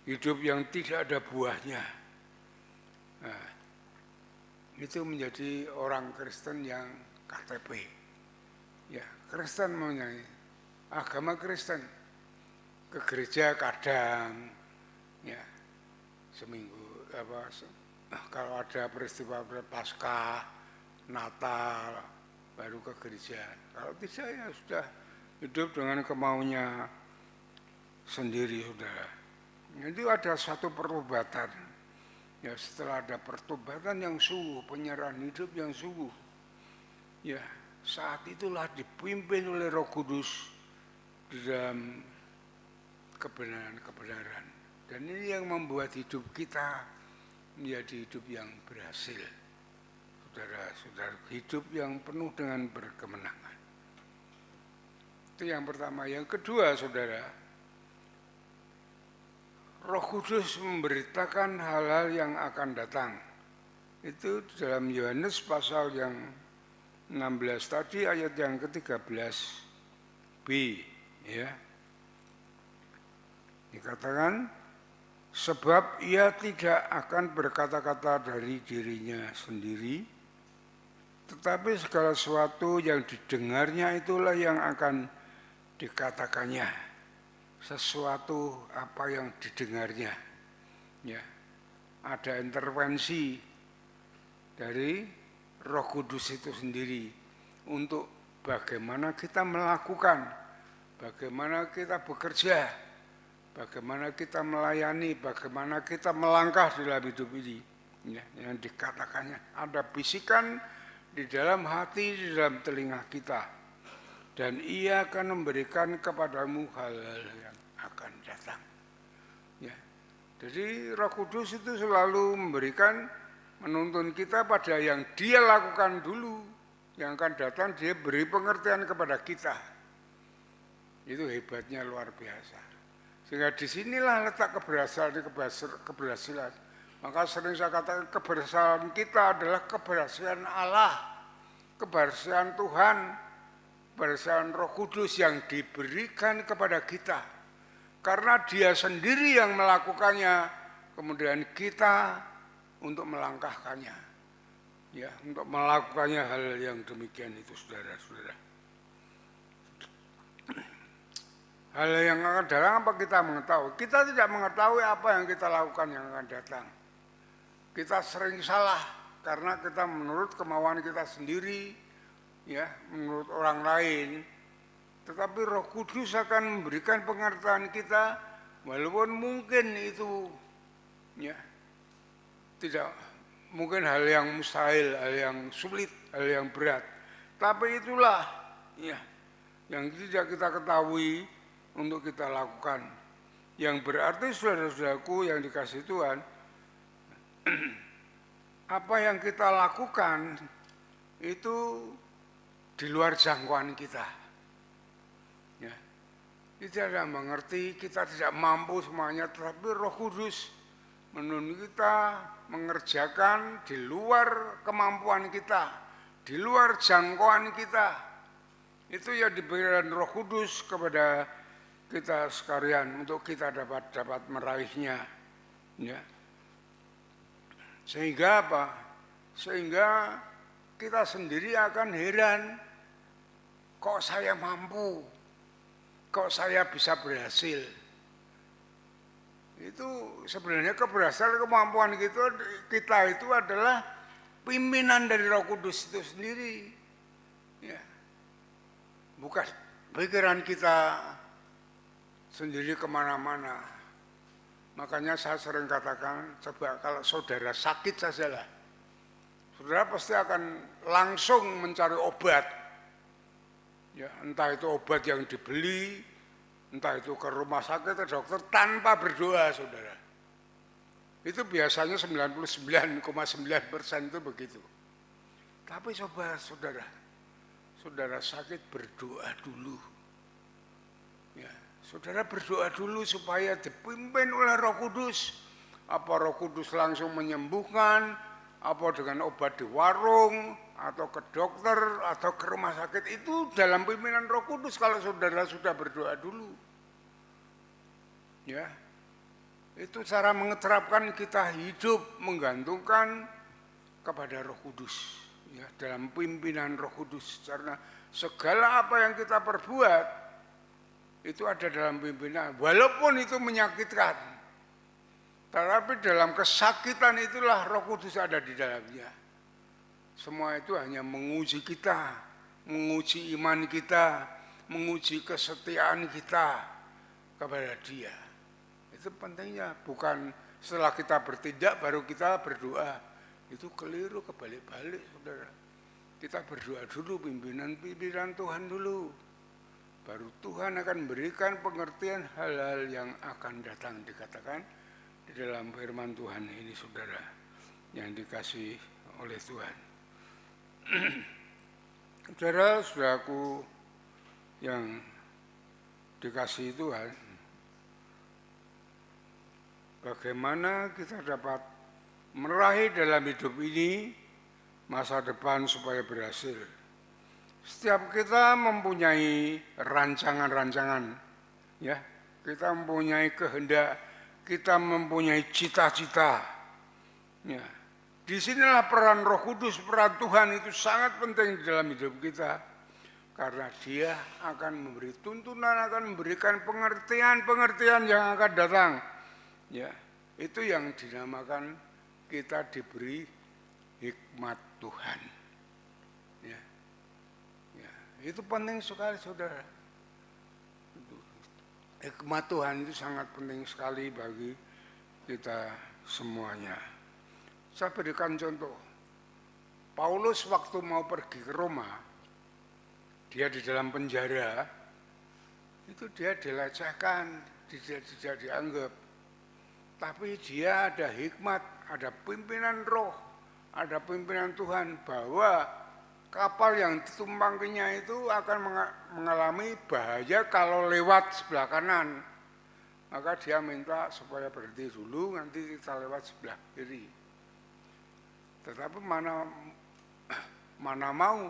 hidup yang tidak ada buahnya. Nah, itu menjadi orang Kristen yang KTP. Ya, Kristen menyanyi, agama Kristen, ke gereja kadang, ya, seminggu kalau ada peristiwa Paskah, Natal, baru ke gereja. Kalau tidak ya sudah hidup dengan kemaunya sendiri, saudara. Itu ada satu pertobatan. Ya, setelah ada pertobatan yang sungguh, penyerahan hidup yang sungguh, ya, saat itulah dipimpin oleh Roh Kudus di dalam kebenaran-kebenaran. Dan ini yang membuat hidup kita menjadi hidup yang berhasil. Saudara-saudara, hidup yang penuh dengan berkemenangan. Itu yang pertama. Yang kedua, saudara, Roh Kudus memberitakan hal-hal yang akan datang. Itu dalam Yohanes pasal yang 16 tadi, ayat yang ke-13b, ya. Dikatakan, sebab ia tidak akan berkata-kata dari dirinya sendiri, tetapi segala sesuatu yang didengarnya itulah yang akan dikatakannya. Sesuatu apa yang didengarnya, ya, ada intervensi dari Roh Kudus itu sendiri untuk bagaimana kita melakukan, bagaimana kita bekerja, bagaimana kita melayani, bagaimana kita melangkah dalam hidup ini, ya, yang dikatakannya. Ada bisikan di dalam hati, di dalam telinga kita, dan ia akan memberikan kepadamu hal-hal yang akan datang. Ya. Jadi Roh Kudus itu selalu memberikan, menuntun kita pada yang dia lakukan dulu, yang akan datang dia beri pengertian kepada kita. Itu hebatnya luar biasa. Sehingga disinilah letak keberhasilan. Maka sering saya katakan keberhasilan kita adalah keberhasilan Allah, keberhasilan Tuhan, keberhasilan Roh Kudus yang diberikan kepada kita. Karena dia sendiri yang melakukannya, kemudian kita untuk melangkahkannya, ya, untuk melakukannya hal yang demikian itu, saudara-saudara. Hal yang akan datang apa kita mengetahui? Kita tidak mengetahui apa yang kita lakukan yang akan datang. Kita sering salah karena kita menurut kemauan kita sendiri, ya, menurut orang lain. Tetapi Roh Kudus akan memberikan pengertian kita, walaupun mungkin itu, ya, tidak mungkin hal yang mustahil, hal yang sulit, hal yang berat. Tapi itulah, ya, yang tidak kita ketahui untuk kita lakukan. Yang berarti saudara-saudaraku yang dikasihi Tuhan, apa yang kita lakukan itu di luar jangkauan kita. Ya. Kita tidak mengerti, kita tidak mampu semuanya, tetapi Roh Kudus menuntun kita mengerjakan di luar kemampuan kita, di luar jangkauan kita. Itu yang diberikan Roh Kudus kepada kita sekalian untuk kita dapat meraihnya, ya. Sehingga apa? Sehingga kita sendiri akan heran, kok saya mampu, kok saya bisa berhasil. Itu sebenarnya keberhasilan kemampuan kita itu adalah pimpinan dari Roh Kudus itu sendiri, ya. Bukan pikiran kita sendiri kemana-mana. Makanya saya sering katakan, coba kalau saudara sakit sajalah, saudara pasti akan langsung mencari obat. Ya, entah itu obat yang dibeli, entah itu ke rumah sakit atau dokter tanpa berdoa, saudara. Itu biasanya 99,9% itu begitu. Tapi coba saudara sakit berdoa dulu. Ya, saudara berdoa dulu supaya dipimpin oleh Roh Kudus. Apa Roh Kudus langsung menyembuhkan, apa dengan obat di warung, atau ke dokter, atau ke rumah sakit, itu dalam pimpinan Roh Kudus kalau saudara sudah berdoa dulu. Ya, itu cara mengeterapkan kita hidup menggantungkan kepada Roh Kudus. Ya, dalam pimpinan Roh Kudus, karena segala apa yang kita perbuat itu ada dalam pimpinan, walaupun itu menyakitkan, tetapi dalam kesakitan itulah Roh Kudus ada di dalamnya. Semua itu hanya menguji kita, menguji iman kita, menguji kesetiaan kita kepada Dia. Itu pentingnya, bukan setelah kita bertindak baru kita berdoa. Itu keliru, kebalik-balik, saudara. Kita berdoa dulu, pimpinan Tuhan dulu. Baru Tuhan akan memberikan pengertian hal-hal yang akan datang, dikatakan di dalam firman Tuhan ini, saudara, yang dikasih oleh Tuhan. Saudara-saudaraku yang dikasihi Tuhan, bagaimana kita dapat meraih dalam hidup ini masa depan supaya berhasil? Setiap kita mempunyai rancangan-rancangan, ya, kita mempunyai kehendak, kita mempunyai cita-cita. Ya, disinilah peran Roh Kudus, peran Tuhan itu sangat penting di dalam hidup kita, karena Dia akan memberi tuntunan, akan memberikan pengertian-pengertian yang akan datang. Ya, itu yang dinamakan kita diberi hikmat Tuhan. Ya. Itu penting sekali, saudara. Hikmat Tuhan itu sangat penting sekali bagi kita semuanya. Saya berikan contoh. Paulus waktu mau pergi ke Roma, dia di dalam penjara, itu dia dilecehkan, tidak dianggap. Tapi dia ada hikmat, ada pimpinan Roh, ada pimpinan Tuhan, bahwa kapal yang ditumpanginya itu akan mengalami bahaya kalau lewat sebelah kanan. Maka dia minta supaya berhenti dulu, nanti kita lewat sebelah kiri. Tetapi mana mau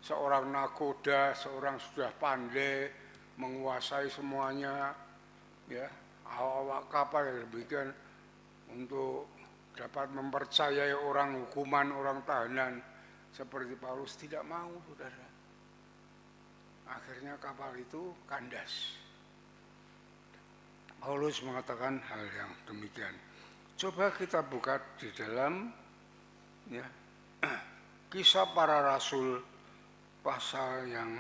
seorang nakoda, seorang sudah pandai menguasai semuanya, ya, awak kapal yang demikian untuk dapat mempercayai orang hukuman, orang tahanan seperti Paulus, tidak mau, saudara. Akhirnya kapal itu kandas. Paulus mengatakan hal yang demikian. Coba kita buka di dalam, ya, Kisah Para Rasul pasal yang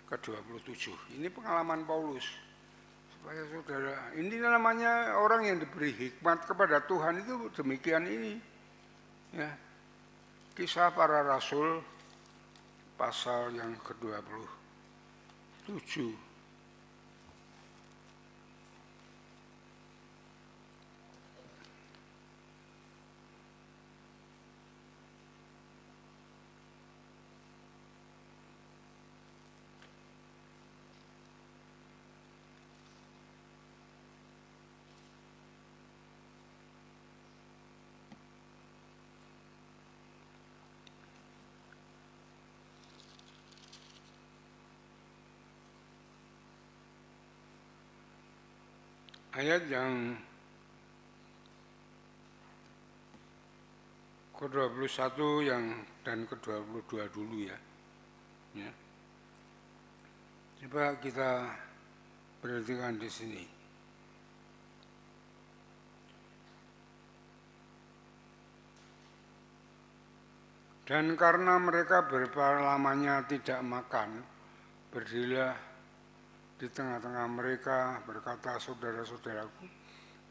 ke-27. Ini pengalaman Paulus. Supaya saudara, ini namanya orang yang diberi hikmat kepada Tuhan itu demikian ini. Ya. Kisah Para Rasul pasal yang ke-27. Ayat yang ke-21 dan ke-22 dulu, ya. Coba kita perhatikan di sini. Dan karena mereka berapa lamanya tidak makan, berdirilah di tengah-tengah mereka, berkata, saudara-saudaraku,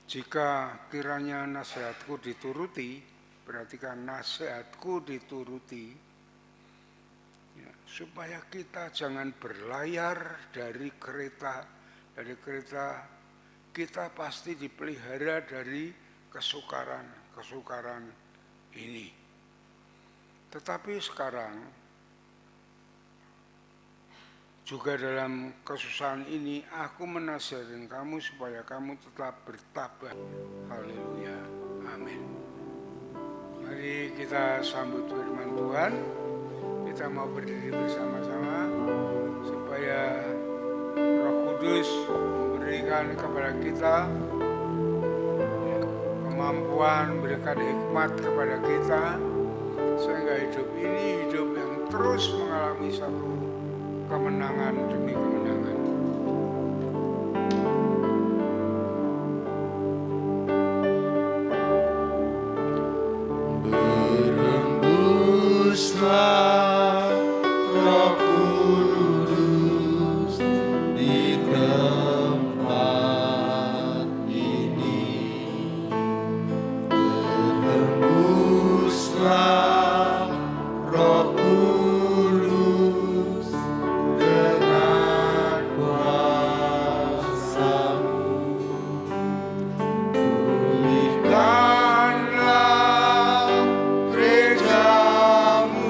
Jika kiranya nasihatku dituruti, berarti kan nasihatku dituruti, ya, supaya kita jangan berlayar dari kereta. Dari kereta kita pasti dipelihara dari kesukaran ini. Tetapi sekarang juga dalam kesusahan ini aku menasihatkan kamu supaya kamu tetap bertabah. Haleluya. Amin. Mari kita sambut firman Tuhan. Kita mau berdiri bersama-sama supaya Roh Kudus memberikan kepada kita kemampuan, berikan hikmat kepada kita sehingga hidup ini hidup yang terus mengalami satu kemenangan demi kemenangan. Berembuslah Roh Kudus di tempat ini. Berembuslah Roh Kudus dengan kuasa-Mu. Pulihkanlah gereja-Mu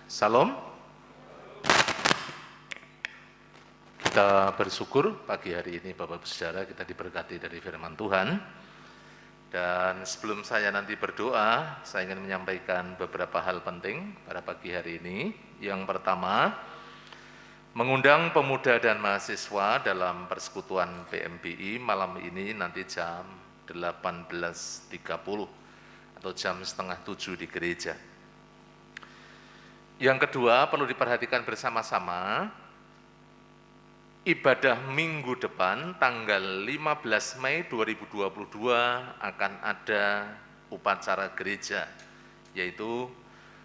Salam. Kita bersyukur pagi hari ini Bapak Ibu Saudara kita diberkati dari firman Tuhan. Dan sebelum saya nanti berdoa, saya ingin menyampaikan beberapa hal penting pada pagi hari ini. Yang pertama, mengundang pemuda dan mahasiswa dalam persekutuan PMBI malam ini nanti jam 18.30 atau jam setengah 7 di gereja. Yang kedua, perlu diperhatikan bersama-sama, ibadah minggu depan tanggal 15 Mei 2022 akan ada upacara gereja, yaitu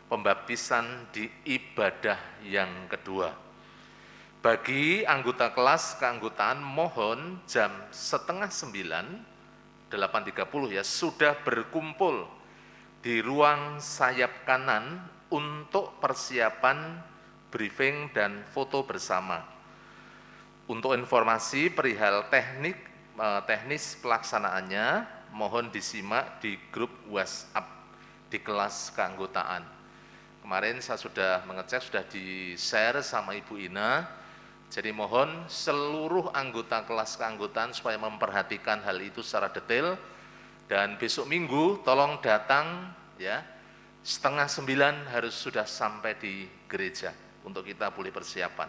pembaptisan di ibadah yang kedua. Bagi anggota kelas keanggotaan mohon jam 8:30, 8.30 ya, sudah berkumpul di ruang sayap kanan untuk persiapan briefing dan foto bersama. Untuk informasi perihal teknis pelaksanaannya, mohon disimak di grup WhatsApp di kelas keanggotaan. Kemarin saya sudah mengecek, sudah di-share sama Ibu Ina, jadi mohon seluruh anggota kelas keanggotaan supaya memperhatikan hal itu secara detail, dan besok Minggu tolong datang ya, 8:30 harus sudah sampai di gereja untuk kita boleh persiapan.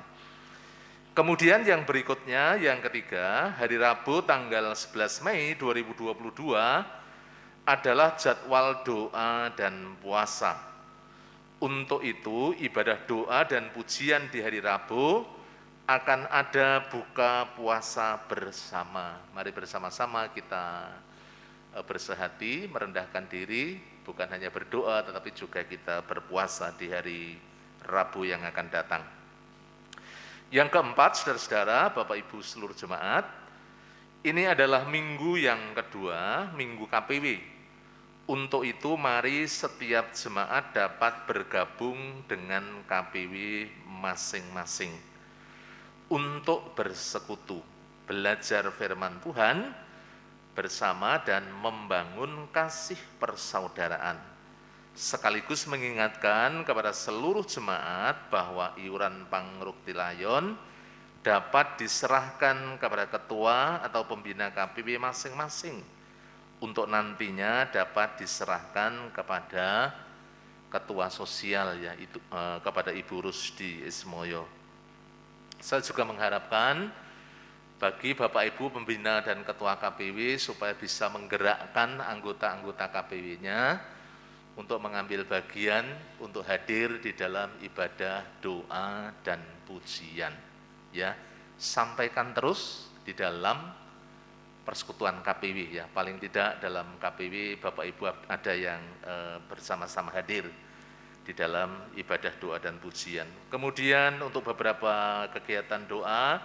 Kemudian yang berikutnya, yang ketiga, hari Rabu tanggal 11 Mei 2022 adalah jadwal doa dan puasa. Untuk itu, ibadah doa dan pujian di hari Rabu akan ada buka puasa bersama. Mari bersama-sama kita bersehati, merendahkan diri, bukan hanya berdoa, tetapi juga kita berpuasa di hari Rabu yang akan datang. Yang keempat, saudara-saudara, Bapak Ibu seluruh jemaat, ini adalah minggu yang kedua, minggu KPW. Untuk itu mari setiap jemaat dapat bergabung dengan KPW masing-masing untuk bersekutu, belajar firman Tuhan bersama dan membangun kasih persaudaraan. Sekaligus mengingatkan kepada seluruh jemaat bahwa iuran pangrukti layon dapat diserahkan kepada ketua atau pembina KPW masing-masing untuk nantinya dapat diserahkan kepada ketua sosial ya, itu kepada Ibu Rusdi Ismoyo. Saya juga mengharapkan bagi Bapak Ibu pembina dan ketua KPW supaya bisa menggerakkan anggota-anggota KPW-nya untuk mengambil bagian, untuk hadir di dalam ibadah doa dan pujian. Ya, sampaikan terus di dalam persekutuan KPW ya, paling tidak dalam KPW Bapak Ibu ada yang bersama-sama hadir di dalam ibadah doa dan pujian. Kemudian untuk beberapa kegiatan doa,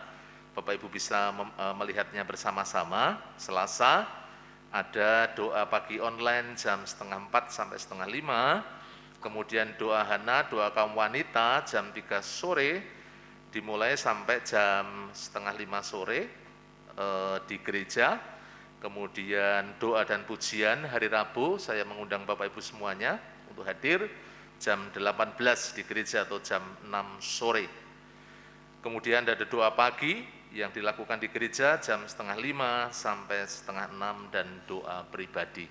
Bapak Ibu bisa melihatnya bersama-sama. Selasa ada doa pagi online jam 4:30 sampai 4:30, kemudian doa Hana, doa kaum wanita jam 3 sore, dimulai sampai jam 4:30 sore di gereja. Kemudian doa dan pujian hari Rabu, saya mengundang Bapak Ibu semuanya untuk hadir jam 18 di gereja atau jam 6 sore. Kemudian ada doa pagi yang dilakukan di gereja jam 4:30 sampai 5:30 dan doa pribadi,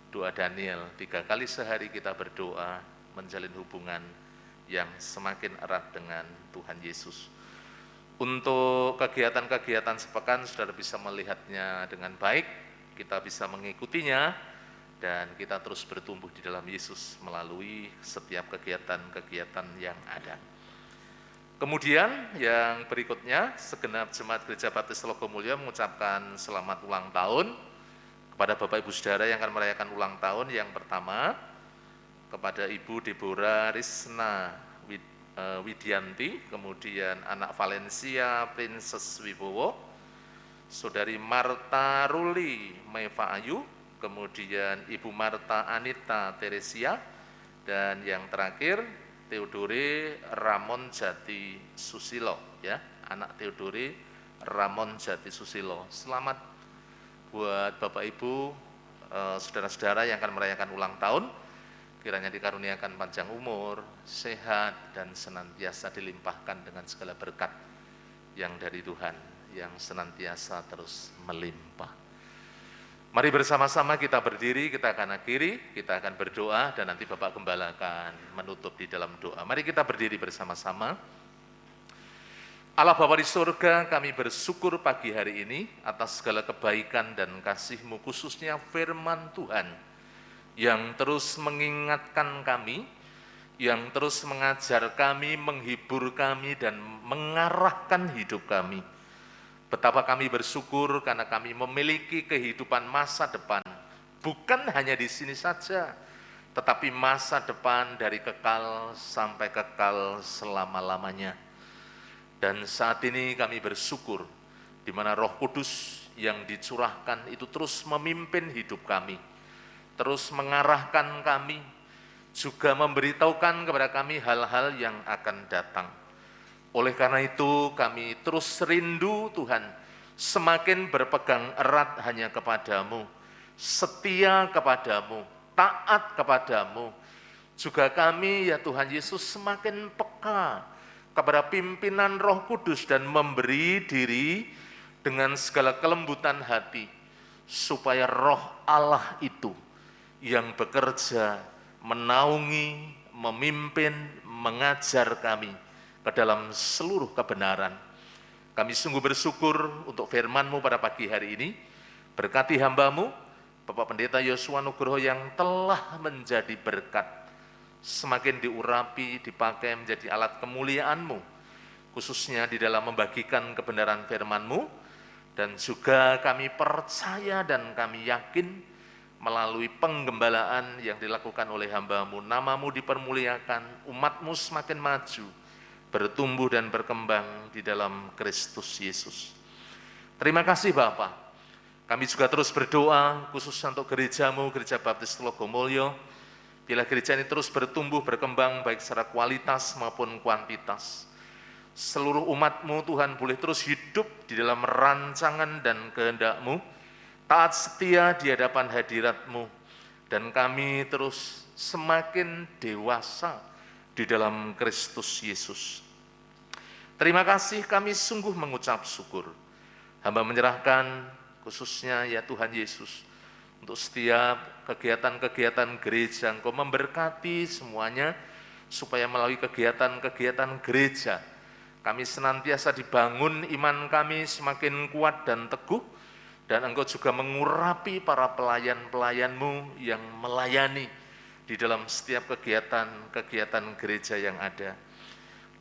doa Daniel. 3 kali sehari kita berdoa menjalin hubungan yang semakin erat dengan Tuhan Yesus. Untuk kegiatan-kegiatan sepekan saudara bisa melihatnya dengan baik, kita bisa mengikutinya dan kita terus bertumbuh di dalam Yesus melalui setiap kegiatan-kegiatan yang ada. Kemudian yang berikutnya, segenap jemaat Gereja Baptis Telogomulyo mengucapkan selamat ulang tahun kepada Bapak Ibu Saudara yang akan merayakan ulang tahun. Yang pertama, kepada Ibu Deborah Risna Widianti, kemudian anak Valencia Princess Wibowo, Saudari Marta Ruli Meva Ayu, kemudian Ibu Marta Anita Teresia, dan yang terakhir Theodore Ramon Jati Susilo ya, anak Theodore Ramon Jati Susilo. Selamat buat Bapak Ibu, saudara-saudara yang akan merayakan ulang tahun. kiranya dikaruniakan panjang umur, sehat, dan senantiasa dilimpahkan dengan segala berkat yang dari Tuhan, yang senantiasa terus melimpah. Mari bersama-sama kita berdiri, kita akan akhiri, kita akan berdoa, dan nanti Bapak Gembala akan menutup di dalam doa. Mari kita berdiri bersama-sama. Allah Bapa di surga, kami bersyukur pagi hari ini atas segala kebaikan dan kasih-Mu, khususnya firman Tuhan, yang terus mengingatkan kami, yang terus mengajar kami, menghibur kami, dan mengarahkan hidup kami. Betapa kami bersyukur karena kami memiliki kehidupan masa depan, bukan hanya di sini saja, tetapi masa depan dari kekal sampai kekal selama-lamanya. Dan saat ini kami bersyukur di mana Roh Kudus yang dicurahkan itu terus memimpin hidup kami, terus mengarahkan kami, juga memberitahukan kepada kami hal-hal yang akan datang. Oleh karena itu kami terus rindu Tuhan, semakin berpegang erat hanya kepadamu, setia kepadamu, taat kepadamu. Juga kami ya Tuhan Yesus semakin peka kepada pimpinan Roh Kudus dan memberi diri dengan segala kelembutan hati, supaya Roh Allah itu yang bekerja, menaungi, memimpin, mengajar kami ke dalam seluruh kebenaran. Kami sungguh bersyukur untuk firman-Mu pada pagi hari ini. Berkati hamba-Mu, Bapak Pendeta Yosua Nugroho yang telah menjadi berkat, semakin diurapi, dipakai menjadi alat kemuliaan-Mu, khususnya di dalam membagikan kebenaran firman-Mu, dan juga kami percaya dan kami yakin melalui penggembalaan yang dilakukan oleh hamba-Mu, nama-Mu dipermuliakan, umat-Mu semakin maju, bertumbuh dan berkembang di dalam Kristus Yesus. Terima kasih Bapa. Kami juga terus berdoa khususnya untuk gereja-Mu, Gereja Baptis Telogomulyo. Bila gereja ini terus bertumbuh, berkembang, baik secara kualitas maupun kuantitas. Seluruh umat-Mu Tuhan boleh terus hidup di dalam rancangan dan kehendak-Mu, taat setia di hadapan hadirat-Mu, dan kami terus semakin dewasa di dalam Kristus Yesus. Terima kasih, kami sungguh mengucap syukur. Hamba menyerahkan khususnya ya Tuhan Yesus, untuk setiap kegiatan-kegiatan gereja, Engkau memberkati semuanya, supaya melalui kegiatan-kegiatan gereja, kami senantiasa dibangun iman kami semakin kuat dan teguh, dan Engkau juga mengurapi para pelayan-pelayan-Mu yang melayani di dalam setiap kegiatan-kegiatan gereja yang ada.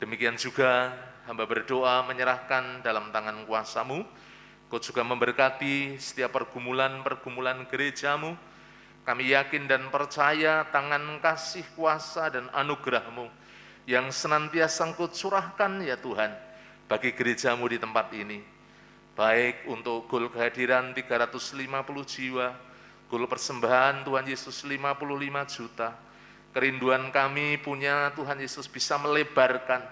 Demikian juga hamba berdoa menyerahkan dalam tangan kuasa-Mu, Kau juga memberkati setiap pergumulan-pergumulan gereja-Mu. Kami yakin dan percaya tangan kasih, kuasa, dan anugerah-Mu yang senantiasa Engkau curahkan ya Tuhan bagi gereja-Mu di tempat ini. Baik untuk gol kehadiran 350 jiwa, gol persembahan Tuhan Yesus 55 juta. Kerinduan kami punya Tuhan Yesus bisa melebarkan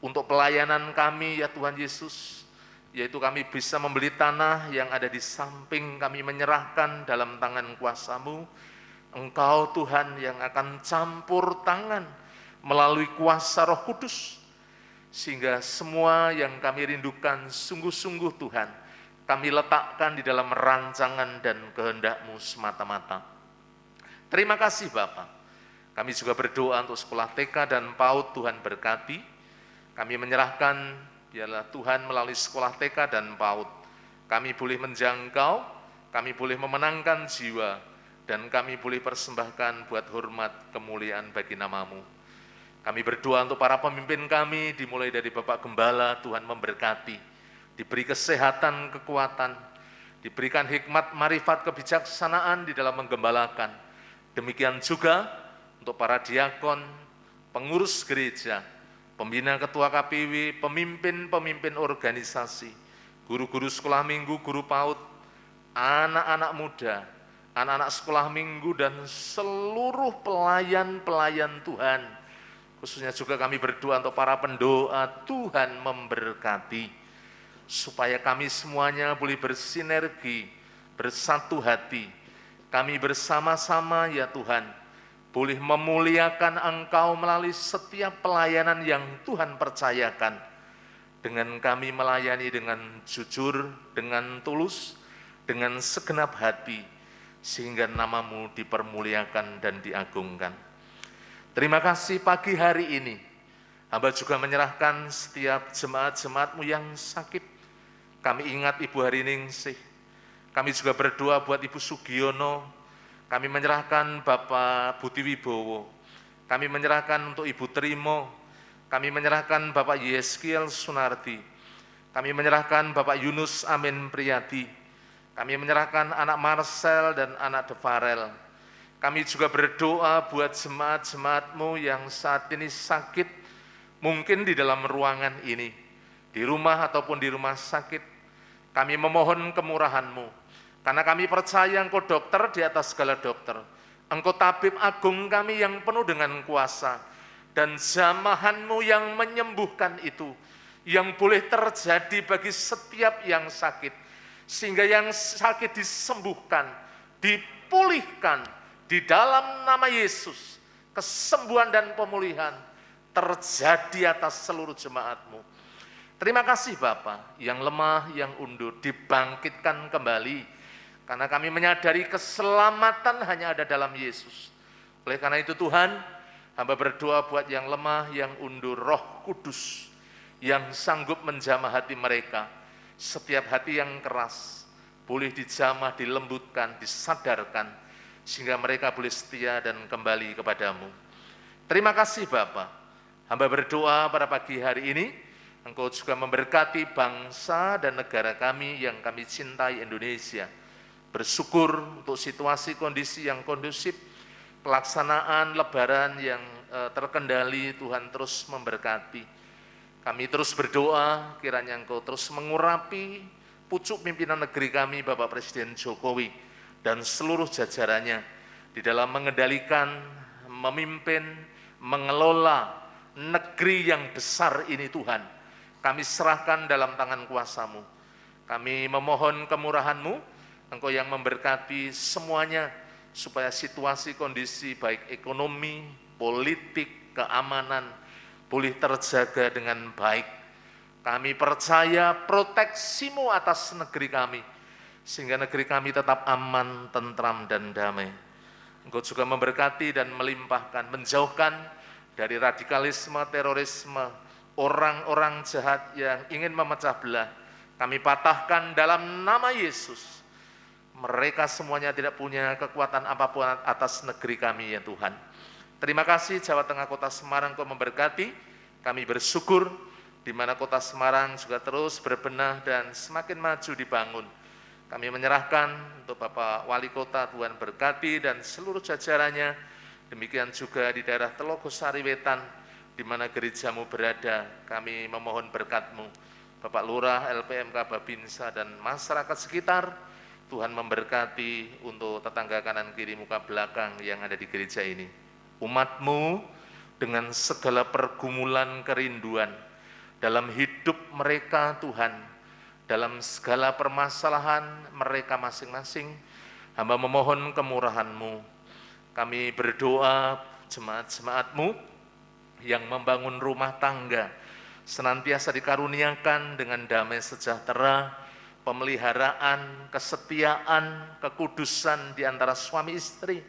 untuk pelayanan kami ya Tuhan Yesus, yaitu kami bisa membeli tanah yang ada di samping, kami menyerahkan dalam tangan kuasa-Mu. Engkau Tuhan yang akan campur tangan melalui kuasa Roh Kudus, sehingga semua yang kami rindukan sungguh-sungguh Tuhan, kami letakkan di dalam rancangan dan kehendak-Mu semata-mata. Terima kasih Bapa. Kami juga berdoa untuk sekolah TK dan PAUD, Tuhan berkati. Kami menyerahkan biarlah Tuhan melalui sekolah TK dan PAUD, kami boleh menjangkau, kami boleh memenangkan jiwa, dan kami boleh persembahkan buat hormat kemuliaan bagi nama-Mu. Kami berdoa untuk para pemimpin kami, dimulai dari Bapak Gembala, Tuhan memberkati, diberi kesehatan, kekuatan, diberikan hikmat, marifat, kebijaksanaan di dalam menggembalakan. Demikian juga untuk para diakon, pengurus gereja, pembina ketua KPW, pemimpin-pemimpin organisasi, guru-guru sekolah minggu, guru PAUD, anak-anak muda, anak-anak sekolah minggu, dan seluruh pelayan-pelayan Tuhan. Khususnya juga kami berdoa untuk para pendoa, Tuhan memberkati, supaya kami semuanya boleh bersinergi, bersatu hati. Kami bersama-sama ya Tuhan, boleh memuliakan Engkau melalui setiap pelayanan yang Tuhan percayakan. Dengan kami melayani dengan jujur, dengan tulus, dengan segenap hati, sehingga nama-Mu dipermuliakan dan diagungkan. Terima kasih pagi hari ini, hamba juga menyerahkan setiap jemaat-jemaat-Mu yang sakit. Kami ingat Ibu Hariningsih, kami juga berdoa buat Ibu Sugiono, kami menyerahkan Bapak Budi Wibowo, kami menyerahkan untuk Ibu Trimo, kami menyerahkan Bapak Yeskiel Sunardi, kami menyerahkan Bapak Yunus Amin Priyadi, kami menyerahkan anak Marcel dan anak Devarel. Kami juga berdoa buat jemaat-jemaat-Mu yang saat ini sakit, mungkin di dalam ruangan ini, di rumah ataupun di rumah sakit. Kami memohon kemurahan-Mu, karena kami percaya Engkau dokter di atas segala dokter. Engkau tabib agung kami yang penuh dengan kuasa, dan jamahan-Mu yang menyembuhkan itu, yang boleh terjadi bagi setiap yang sakit, sehingga yang sakit disembuhkan, dipulihkan di dalam nama Yesus. Kesembuhan dan pemulihan terjadi atas seluruh jemaat-Mu. Terima kasih Bapa, yang lemah, yang undur, dibangkitkan kembali, karena kami menyadari keselamatan hanya ada dalam Yesus. Oleh karena itu Tuhan, hamba berdoa buat yang lemah, yang undur, Roh Kudus yang sanggup menjamah hati mereka. Setiap hati yang keras boleh dijamah, dilembutkan, disadarkan, sehingga mereka boleh setia dan kembali kepadamu. Terima kasih Bapa. Hamba berdoa pada pagi hari ini, Engkau juga memberkati bangsa dan negara kami yang kami cintai, Indonesia. Bersyukur untuk situasi kondisi yang kondusif, pelaksanaan lebaran yang terkendali, Tuhan terus memberkati. Kami terus berdoa, kiranya Engkau terus mengurapi pucuk pimpinan negeri kami, Bapak Presiden Jokowi, dan seluruh jajarannya, di dalam mengendalikan, memimpin, mengelola negeri yang besar ini Tuhan. Kami serahkan dalam tangan kuasa-Mu. Kami memohon kemurahan-Mu, Engkau yang memberkati semuanya, supaya situasi kondisi baik ekonomi, politik, keamanan, boleh terjaga dengan baik. Kami percaya proteksi-Mu atas negeri kami, sehingga negeri kami tetap aman, tentram, dan damai. Engkau juga memberkati dan melimpahkan, menjauhkan dari radikalisme, terorisme, orang-orang jahat yang ingin memecah belah. Kami patahkan dalam nama Yesus. Mereka semuanya tidak punya kekuatan apapun atas negeri kami ya Tuhan. Terima kasih Jawa Tengah Kota Semarang Kau memberkati. Kami bersyukur di mana Kota Semarang juga terus berbenah dan semakin maju dibangun. Kami menyerahkan untuk Bapak Wali Kota, Tuhan berkati dan seluruh jajarannya. Demikian juga di daerah Telogosari Wetan, di mana gereja-Mu berada. Kami memohon berkat-Mu. Bapak Lurah, LPMK Babinsa, dan masyarakat sekitar, Tuhan memberkati untuk tetangga kanan kiri muka belakang yang ada di gereja ini. Umat-Mu dengan segala pergumulan kerinduan dalam hidup mereka Tuhan, dalam segala permasalahan mereka masing-masing, hamba memohon kemurahan-Mu. Kami berdoa jemaat-jemaat-Mu yang membangun rumah tangga senantiasa dikaruniakan dengan damai sejahtera, pemeliharaan, kesetiaan, kekudusan di antara suami istri.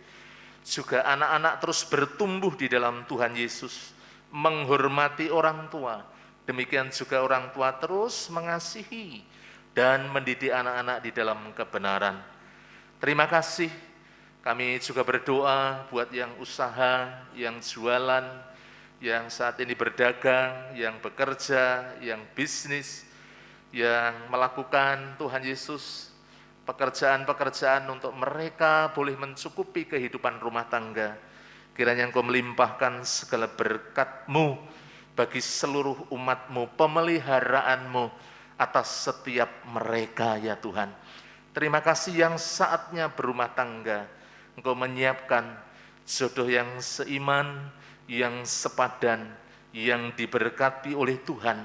Juga anak-anak terus bertumbuh di dalam Tuhan Yesus, menghormati orang tua. Demikian juga orang tua terus mengasihi dan mendidik anak-anak di dalam kebenaran. Terima kasih. Kami juga berdoa buat yang usaha, yang jualan, yang saat ini berdagang, yang bekerja, yang bisnis, yang melakukan Tuhan Yesus pekerjaan-pekerjaan untuk mereka boleh mencukupi kehidupan rumah tangga. Kiranya Engkau melimpahkan segala berkat-Mu bagi seluruh umat-Mu, pemeliharaan-Mu atas setiap mereka ya Tuhan. Terima kasih yang saatnya berumah tangga, Engkau menyiapkan jodoh yang seiman, yang sepadan, yang diberkati oleh Tuhan,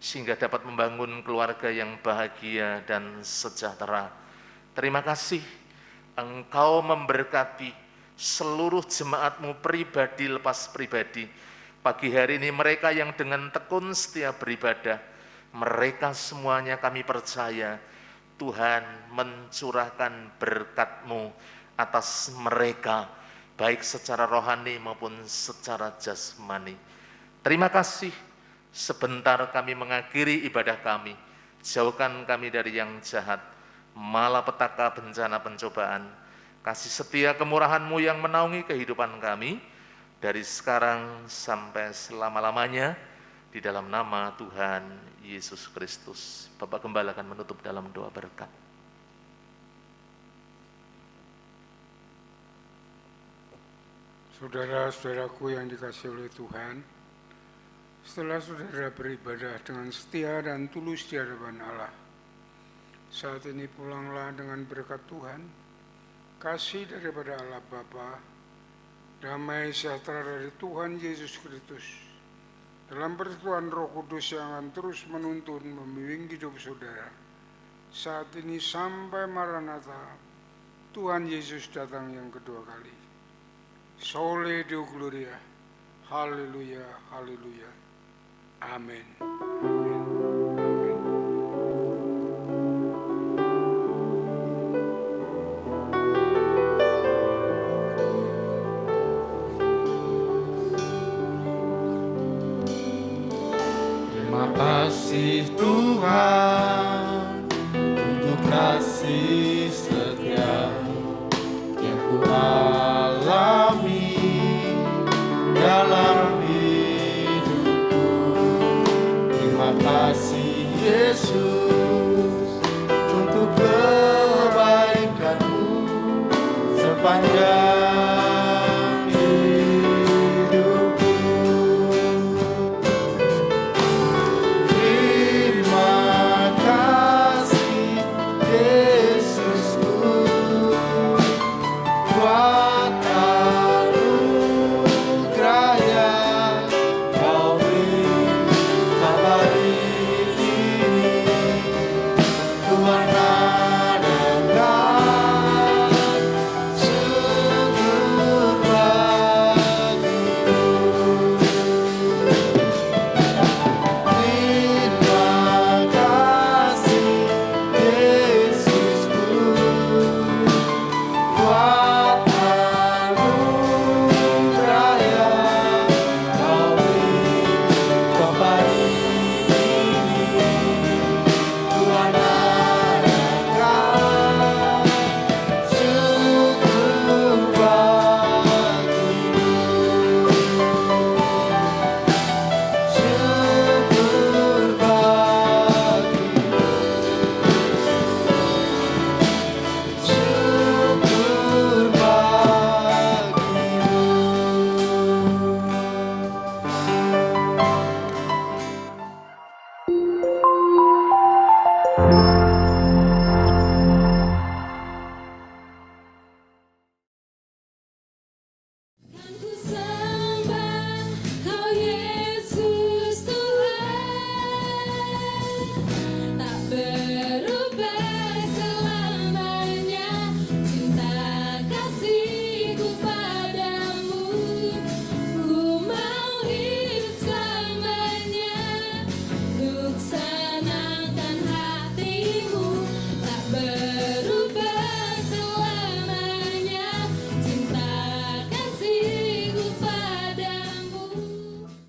sehingga dapat membangun keluarga yang bahagia dan sejahtera. Terima kasih Engkau memberkati seluruh jemaat-Mu pribadi lepas pribadi. Pagi hari ini mereka yang dengan tekun setia beribadah, mereka semuanya kami percaya Tuhan mencurahkan berkat-Mu atas mereka, baik secara rohani maupun secara jasmani. Terima kasih, sebentar kami mengakhiri ibadah kami, jauhkan kami dari yang jahat, malapetaka bencana pencobaan, kasih setia kemurahan-Mu yang menaungi kehidupan kami, dari sekarang sampai selama-lamanya, di dalam nama Tuhan Yesus Kristus. Bapak Gembala akan menutup dalam doa berkat. Saudara-saudaraku yang dikasihi oleh Tuhan, setelah saudara beribadah dengan setia dan tulus di hadapan Allah, saat ini pulanglah dengan berkat Tuhan, kasih daripada Allah Bapa, damai sejahtera dari Tuhan Yesus Kristus, dalam persekutuan Roh Kudus yang akan terus menuntun membimbing hidup saudara, saat ini sampai Maranatha, Tuhan Yesus datang yang kedua kali. Sole Deo Gloria, haleluya, haleluya, amin, amin, amin. Terima kasih Tuhan untuk kasih setia-Mu yang ku alami dalam hidupku. Terima kasih Yesus